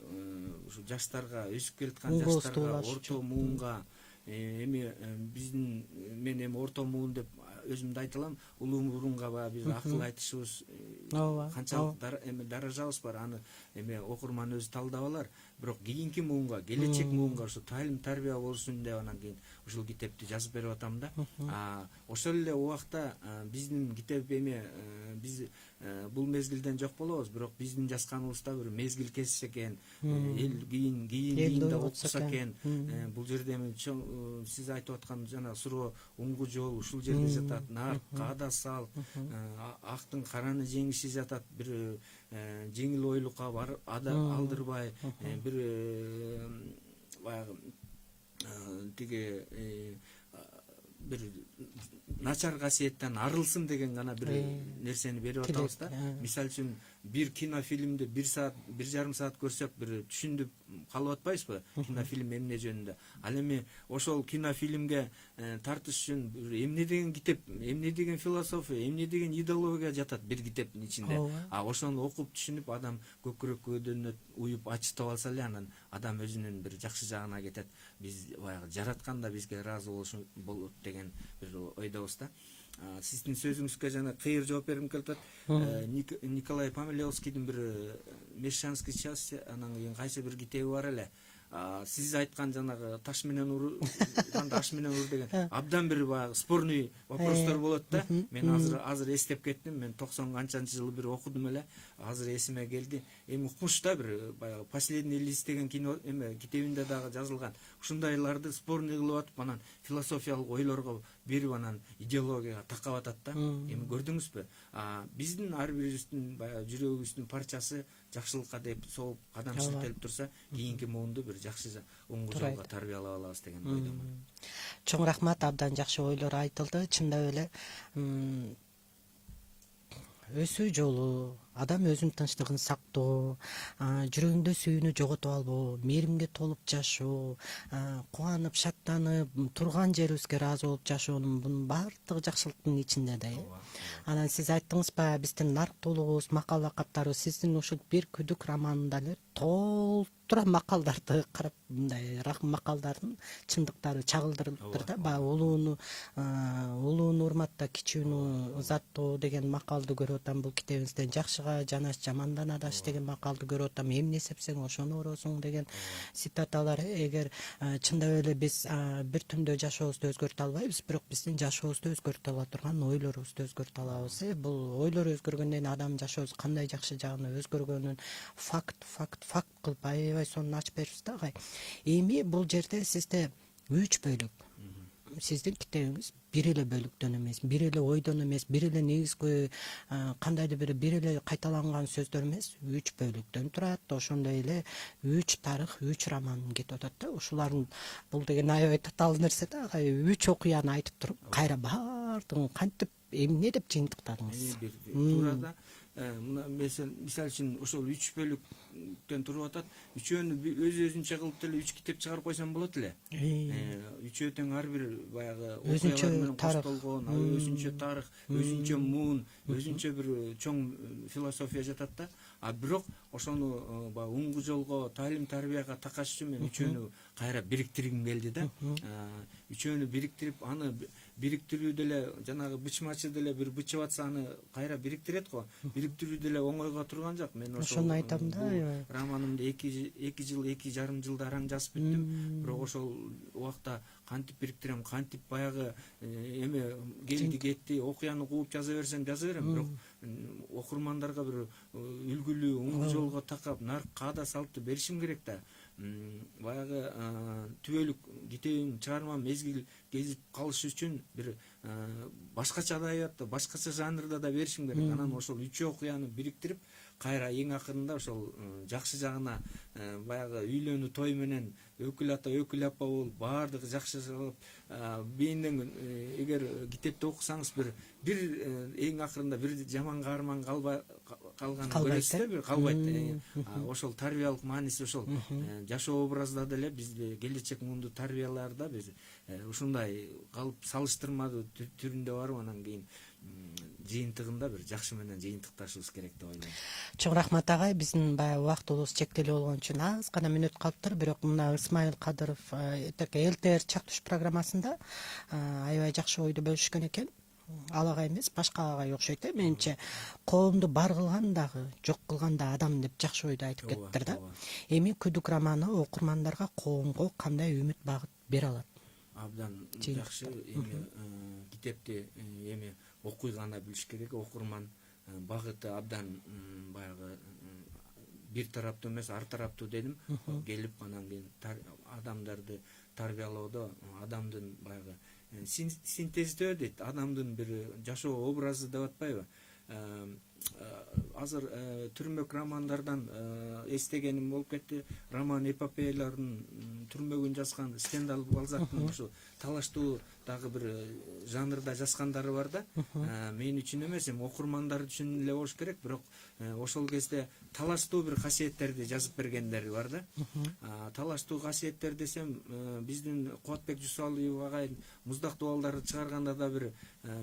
ушу жаштарга, өсүп келаткан жаштарга, орто муунга, эми биздин мен эми орто муун деп өзүмдү айта алам, улуу мурунга баягы биз акыл айтышыбыз канчалык эми даражабыз бар, аны эми окурман өзү талдап алар. Бирок кийинки муунга, келечек муунга ушу талим тарбия болсун деп анан кийин ушул китепти жазып берип атам да. Ошол эле убакта биздин китеп эми биз бул мезгилден жок болобуз, бирок биздин жазганыбызда бир мезгил kesсе экен, эл кийин да окуса экен. Бул жерде эми сиз айтып аткан жана суроо уңгу жол ушул жерде жатат, нарк, каада салт, актын караны жеңиши жатат, бир жеңил ойлукка алдырбай, бир баягы тиги бир начар касиеттен арылсын деген гана бир нерсени берип атабыз да. Мисалы үчүн бир кинофильмди 1 саат, 1,5 саат көрсөк бир түшүндүп калып атпайбызбы? Кинофильм эмне жөнүндө. Ал эми ошол кинофильмге тартыш үчүн эмне деген китеп, эмне деген философия, эмне деген идеология жатат бир китептин ичинде. Ошону окуп түшүнүп адам көкүрөк көөдөнүнө уюп ачытып алса эле, анан адам өзүнүн бир жакшы жагына кетет. Биз баягы жараткан да бизге ыраазы болот деген бир ойдобуз да. Сиздин сөзүңүзгө жана кыйыр жооп бергим келип атат. Николай Памелевскийдин бир Мещанский час, анан кийин кайсы бир китеби бар эле. Сиз айткан жанагы таш менен урганда аш менен ур деген абдан бир баягы спорный вопростор болот да. Мен азыр эстеп кеттим. Мен 90 канчанчы жылы бир окудум эле. Азыр эсиме келди. Эми укмуш да бир баягы Последний лист деген кино эме китебинде дагы жазылган. ушундайларды спорный кылып атып анан философиялык ойлорго берип анан идеологияга такап атат да. Эми көрдүңүзбү? Биздин ар бирибиздин баягы жүрөгүбүздүн парчасы жакшылыкка деп сооп кадам силтелип турса, кийинки муунду бир жакшы оңгу жолго тарбиялап алабыз деген ойдомун. Чоң рахмат, абдан жакшы ойлор айтылды. Чындап эле өсүү жолу, адам өзүнүн тынчтыгын сактоо, жүрөгүндө сүйүүнү жоготуп албоо, мээримге толуп жашоо, кубанып, шаттанып, турган жерибизге ыраазы болуп жашоонун бунун баардыгы жакшылыктын ичинде да. Анан сиз айттыңыз баягы биздин нарктуулугубуз, макал лакаптарыбыз, сиздин ушул бир күдүк романында эле толтура макалдарды карап, мындай макалдардын чындыктары чагылдырылыптыр да. Баягы улууну урматта, кичүүнү ызаттоо деген макалды көрүп атам. Бул китебиңизден жакшыга жанаш, жамандан адаш деген макалды көрүп атам. Эмне сепсең ошону оросуң деген цитаталар. Эгер чындап эле биз бир түндө жашообузду өзгөртө албайбыз, бирок биздин жашообузду өзгөртө ала турган ойлорубузду өзгөртө алабыз. Бул ойлор өзгөргөндөн кийин адам жашообуз кандай жакшы жагына өзгөргөнүн факт кылып аябай сонун ачып берипсиз да агай. Эми бул жерде сизде 3 бөлүк. Сиздин китебиңиз бир эле бөлүктөн эмес, бир эле ойдон эмес, бир эле негизги кандайдыр бир эле кайталанган сөздөр эмес, 3 бөлүктөн турат. Ошондой эле 3 тарых, 3 роман кетип атат да. Ушулардын бул деген аябай татаал нерсе да. 3 окуяны айтып туруп, кайра баардыгын кантип эмне деп жыйынтыктадыңыз? Туурада мына мисал үчүн ошол 3 бөлүктөн туруп атат. Үчөөнү өзүнчө кылып деле 3 китеп чыгарып койсом болот эле. Үчөө тең ар бир баягы окуялар менен коштолгон, өзүнчө тарых, өзүнчө муун, өзүнчө бир чоң философия жатат да. Бирок ошону баягы оңгу жолго, таалим тарбияга такаш үчүн мен үчөөнү кайра бириктиргим келди да. Үчөөнү бириктирип, аны бириктирүү деле жанагы бычмачы деле бир бычып атса аны кайра бириктирет го. Бириктирүү деле оңойго турган жок. Мен ошону айтам да. Романымды 2 жыл, 2,5 жылда араң жазып бүттүм. Бирок ошол убакта кантип бириктирем, кантип баягы эме келди кетти, окуяны кууп жаза берсем жаза берем. Бирок окурмандарга бир үлгүлүү, оңгу жолго такап, наркка ада салыптуу беришим керек да. Баягы түбөлүк китебим, чыгармам мезгил кезип калыш үчүн бир башкача адабиятта, башкача жанрда да беришим керек. Анан ошол 3 окуяны бириктирип, кайра эң акырында ошол жакшы жагына баягы үйлөнүү той менен өкүл ата, өкүл апа болуп, баардыгы жакшы кылып, бейинден эгер китепти окусаңыз бир эң акырында бир жаман каарман калганын көрөсүз да, бир калбайт. Ошол тарбиялык мааниси ошол жашоо образда деле бизди келечек муунду тарбиялаарда биз ушундай калып салыштырмалуу түрүндө барып анан кийин жыйынтыгында бир жакшы менен жыйынтыкташыбыз керек деп ойлойм. Чоң рахмат агай, биздин баягы убактыбыз чектелүү болгон үчүн аз гана мүнөт калыптыр, бирок мына Исмаил Кадыров ЛТР Чак туш программасында аябай жакшы ойду бөлүшкөн экен. Ал агай эмес, башка агай окшойт. Менимче коомду бар кылган дагы, жок кылган да адам деп жакшы ойду айтып кеттир да. Эми күдүк романы окурмандарга, коомго кандай үмүт багыт бере алат? Абдан жакшы. Эми китепти эми окуй гана билиш керек. Окурман багыты абдан баягы бир тараптуу эмес, ар тараптуу дедим. Келип анан кийин адамдарды тарбиялоодо адамдын баягы синтездөө дейт, адамдын бир жашоо образы деп атпайбы? Азыр түрмөк романдардан эстегеним болуп кетти. Роман эпопеяларын түрмөгүн жазган Стендал Балзактын ушу талаштуу дагы бир жанрда жазгандары бар да. Мен үчүн эмес, окурмандар үчүн эле болуш керек, бирок ошол кезде талаштуу бир касиеттерди жазып бергендери бар да. Талаштуу касиеттер десем, биздин Кубатбек Жусалиев агай Муздак дубалдарды чыгарганда да бир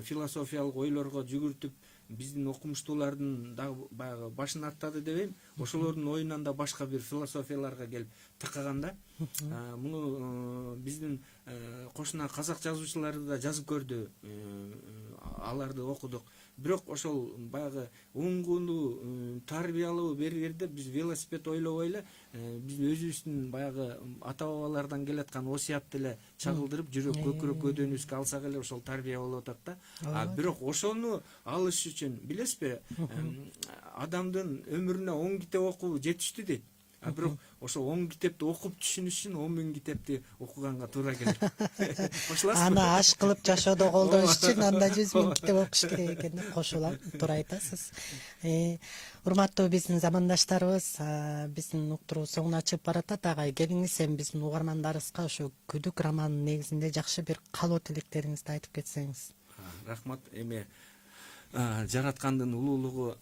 философиялык ойлорго жүгүртүп, биздин окумуштуулардын дагы баягы башын аттады дебейм, ошолордун оюнан да башка бир философияларга келип такаганда, муну биздин кошуна казак жазуучулары да жазып көрдү, аларды окудук. Бирок ошол баягы оңгулуу, тарбиялуу бергенде биз велосипед ойлобой эле, биз өзүбүздүн баягы ата бабалардан келаткан осуятты эле чагылдырып, жүрөк көкүрөк көдөнүбүзгө алсак эле ошол тарбия болуп атат да. Бирок ошону алыш үчүн билесизби, адамдын өмүрүнө 10 китеп окуу жетиштүү дейт. бирок ошо 10 китепти окуп түшүнүш үчүн 10.000 китепти окуганга туура келет. Кошуласызбы? Аны аш кылып жашоодо колдош үчүн анда 100.000 китеп окуш керек экен деп кошулам. Туура айтасыз. Урматтуу биздин замандаштарыбыз, биздин уктуруу соңуна чыгып баратат. Агай, келиңиз эми биздин угармандарыбызга ошо Күдүк романынын негизинде жакшы бир каалоо тилектериңизди айтып кетсеңиз. Рахмат. Эми жараткандын улуулугу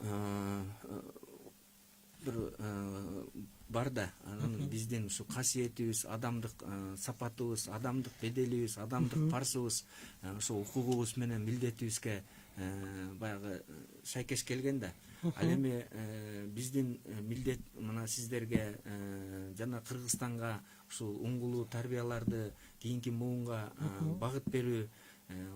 бир бар да, анан биздин ушу касиетибиз, адамдык сапатыбыз, адамдык беделибиз, адамдык парсыбыз ошо укугубуз менен милдетибизге баягы шайкеш келген да. Ал эми биздин милдет мына сиздерге жана Кыргызстанга ушул уңгулуу тарбияларды кийинки муунга багыт берүү,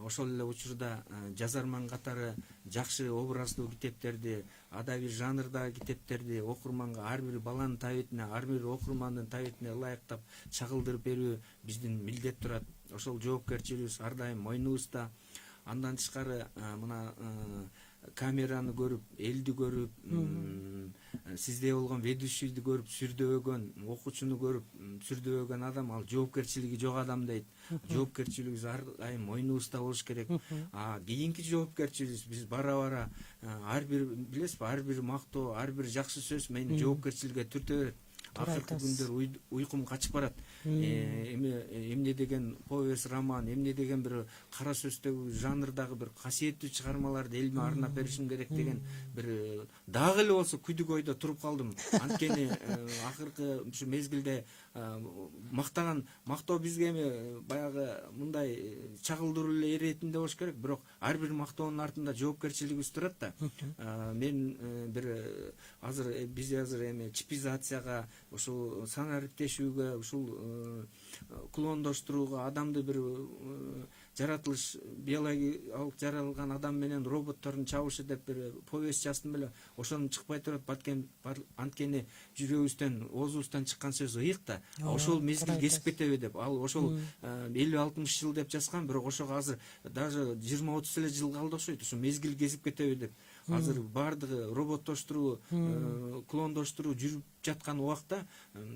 ошол эле учурда жазарман катары жакшы образдуу китептерди, адабий жанрдагы китептерди окурманга, ар бир баланын табитине, ар бир окурмандын табитине ылайыктап чагылдырып берүү биздин милдет турат. Ошол жоопкерчилигибиз ар дайым мойнубузда. Андан тышкары мына камераны көрүп, элди көрүп, сиздей болгон ведущийди көрүп, сүрдөбөгөн, окуучуну көрүп, сүрдөбөгөн адам ал жоопкерчилиги жок адам дейт. Жоопкерчилигибиз ар дайым мойнубузда болуш керек. Кийинки жоопкерчилигибиз биз бара ар бир, билесизби, ар бир мактоо, ар бир жакшы сөз мени жоопкерчиликке түртө берет. Акыркы күндөр уйкум качып барат. Эмне деген повесть, роман, эмне деген бир кара сөздөгү жанрдагы бир касиеттүү чыгармаларды элиме арнап беришим керек деген бир дагы эле болсо күдүк ойдо туруп калдым. Анткени акыркы ушу мезгилде мактоо бизге эми баягы мындай чагылдыруу эле иретинде болуш керек, бирок ар бир мактоонун артында жоопкерчилигибиз турат да. Мен бир биз азыр эми чипизацияга, ушул санариптешүүгө, ушул клондоштурууга, адамды бир жаратылыш биологиялык жаралган адам менен роботтордун чабышы деп бир повесть жаздым беле. Ошону чыкпай турат, анткени жүрөгүбүздөн, оозубуздан чыккан сөз ыйык да. Ошол мезгил кесип кетеби деп. Ал ошол 50-60 жыл деп жазган, бирок ошого азыр даже 20-30 эле жыл калды окшойт. Ошо мезгил кесип кетеби деп. Азыр бардыгы роботтоштуруу, клондоштуруу жүрүп жаткан убакта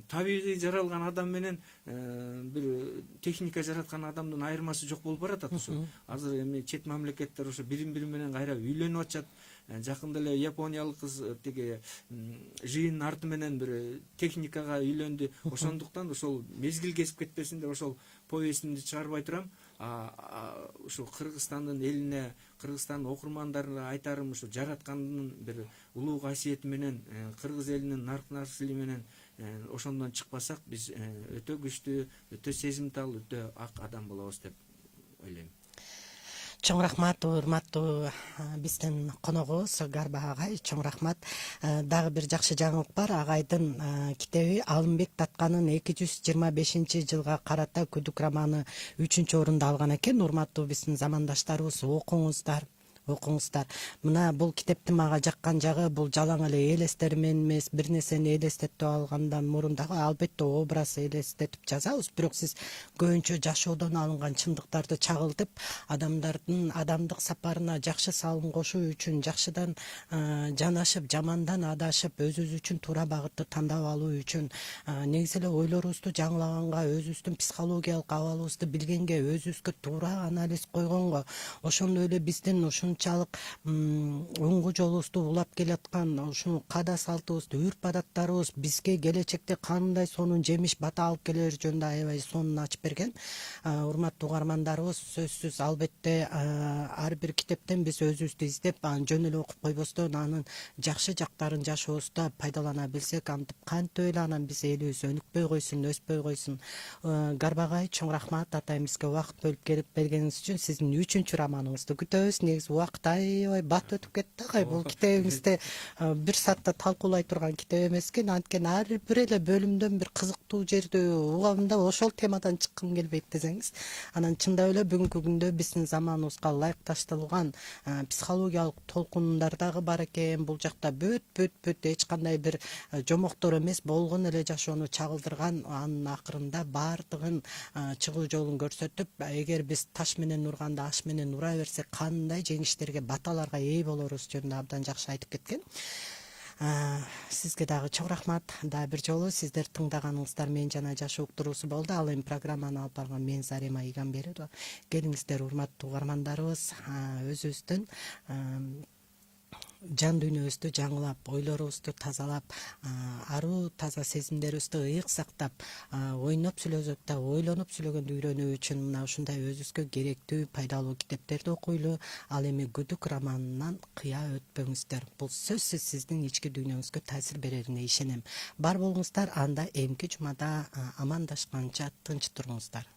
табигый жаралган адам менен бир техника жараткан адамдын айырмасы жок болуп баратат. Ошо азыр эми чет мамлекеттер ошо бири менен кайра үйлөнүп атышат. Жакында эле япониялык кыз тиги жыйынын арты менен бир техникага үйлөндү. Ошондуктан ошол мезгил кесип кетпесин деп ошол повестимди чыгарбай турам. Ушу Кыргызстандын элине, Кыргызстандын окурмандарына айтарым, ушу жараткандын бир улуу касиети менен, кыргыз элинин нарк-нарсили менен ошондон чыкпасак, биз өтө күчтүү, өтө сезимтал, өтө ак адам болобуз деп ойлойм. Чоң рахмат, урматтуу биздин коногубуз Гарба агай, чоң рахмат. Дагы бир жакшы жаңылык бар. Агайдын китеби Алымбек Татканын 225 жылга карата Күдүк романы 3-орунду алган экен. Урматтуу биздин замандаштарыбыз, окуңуздар. Мына бул китептин мага жаккан жагы, бул жалаң эле элестер менен эмес, бир нерсени элестетип алгандан мурун дагы албетте образ элестетип жазабыз, бирок сиз көбүнчө жашоодон алынган чындыктарды чагылтып, адамдардын адамдык сапарына жакшы салым кошуу үчүн, жакшыдан жанашып, жамандан адашып, өзүбүз үчүн туура багытты тандап алуу үчүн, негизи эле ойлорубузду жаңылаганга, өзүбүздүн психологиялык абалыбызды билгенге, өзүбүзгө туура анализ койгонго, ошондой эле биздин ушунчалык оңгу жолубузду улап келаткан ушул каада салтыбызды, үрп адаттарыбыз бизге келечекте кандай сонун жемиш бата алып келер жөнүндө аябай сонун ачып берген. Урматтуу угармандарыбыз, сөзсүз албетте ар бир китептен биз өзүбүздү издеп, жөн эле окуп койбостон анын жакшы жактарын жашообузда пайдалана билсек, антип кантип эле анан биз элибиз өнүкпөй койсун, өспөй койсун. Гарбагай, чоң рахмат атайыбызга убакыт бөлүп келип бергениңиз үчүн. Сиздин 3-чү романыңызды күтөбүз. Негизи убакыт аябай бат өтүп кетти агай. Бул китебиңизде 1 саатта талкуулай турган китеп эмес экен. Анткени ар бир эле бөлүмдөн бир кызыктуу жерди угам да ошол темадан чыккым келбейт десеңиз. Анан чындап эле бүгүнкү күндө биздин заманыбызга ылайыкташтырылган психологиялык толкундар дагы бар экен. Бул жакта бүт эч кандай бир жомоктор эмес, болгон эле жашоону чагылдырган, анын акырында бардыгын чыгуу жолун көрсөтүп, эгер биз таш менен урганда аш менен ура берсек кандай жеңиштерге, баталарга ээ болорубуз жөнүндө абдан жакшы айтып кеткен. Сизге дагы чоң рахмат. Дагы бир жолу сиздер тыңдаганыңыздар Мен жана жашоо уктуруусу болду. Ал эми программаны алып барган мен Зарема Игамбердиева. Келиңиздер урматтуу угармандарыбыз, өзүбүздүн жан дүйнөбүздү жаңылап, ойлорубузду тазалап, аруу таза сезимдерибизди ыйык сактап, ойноп сүйлөсөк да ойлонуп сүйлөгөндү үйрөнүү үчүн мына ушундай өзүбүзгө керектүү, пайдалуу китептерди окуйлу. Ал эми Күдүк романынан кыя өтпөңүздөр. Бул сөзсүз сиздин ички дүйнөңүзгө таасир берерине ишенем. Бар болуңуздар, анда эмки жумада амандашканча тынч туруңуздар.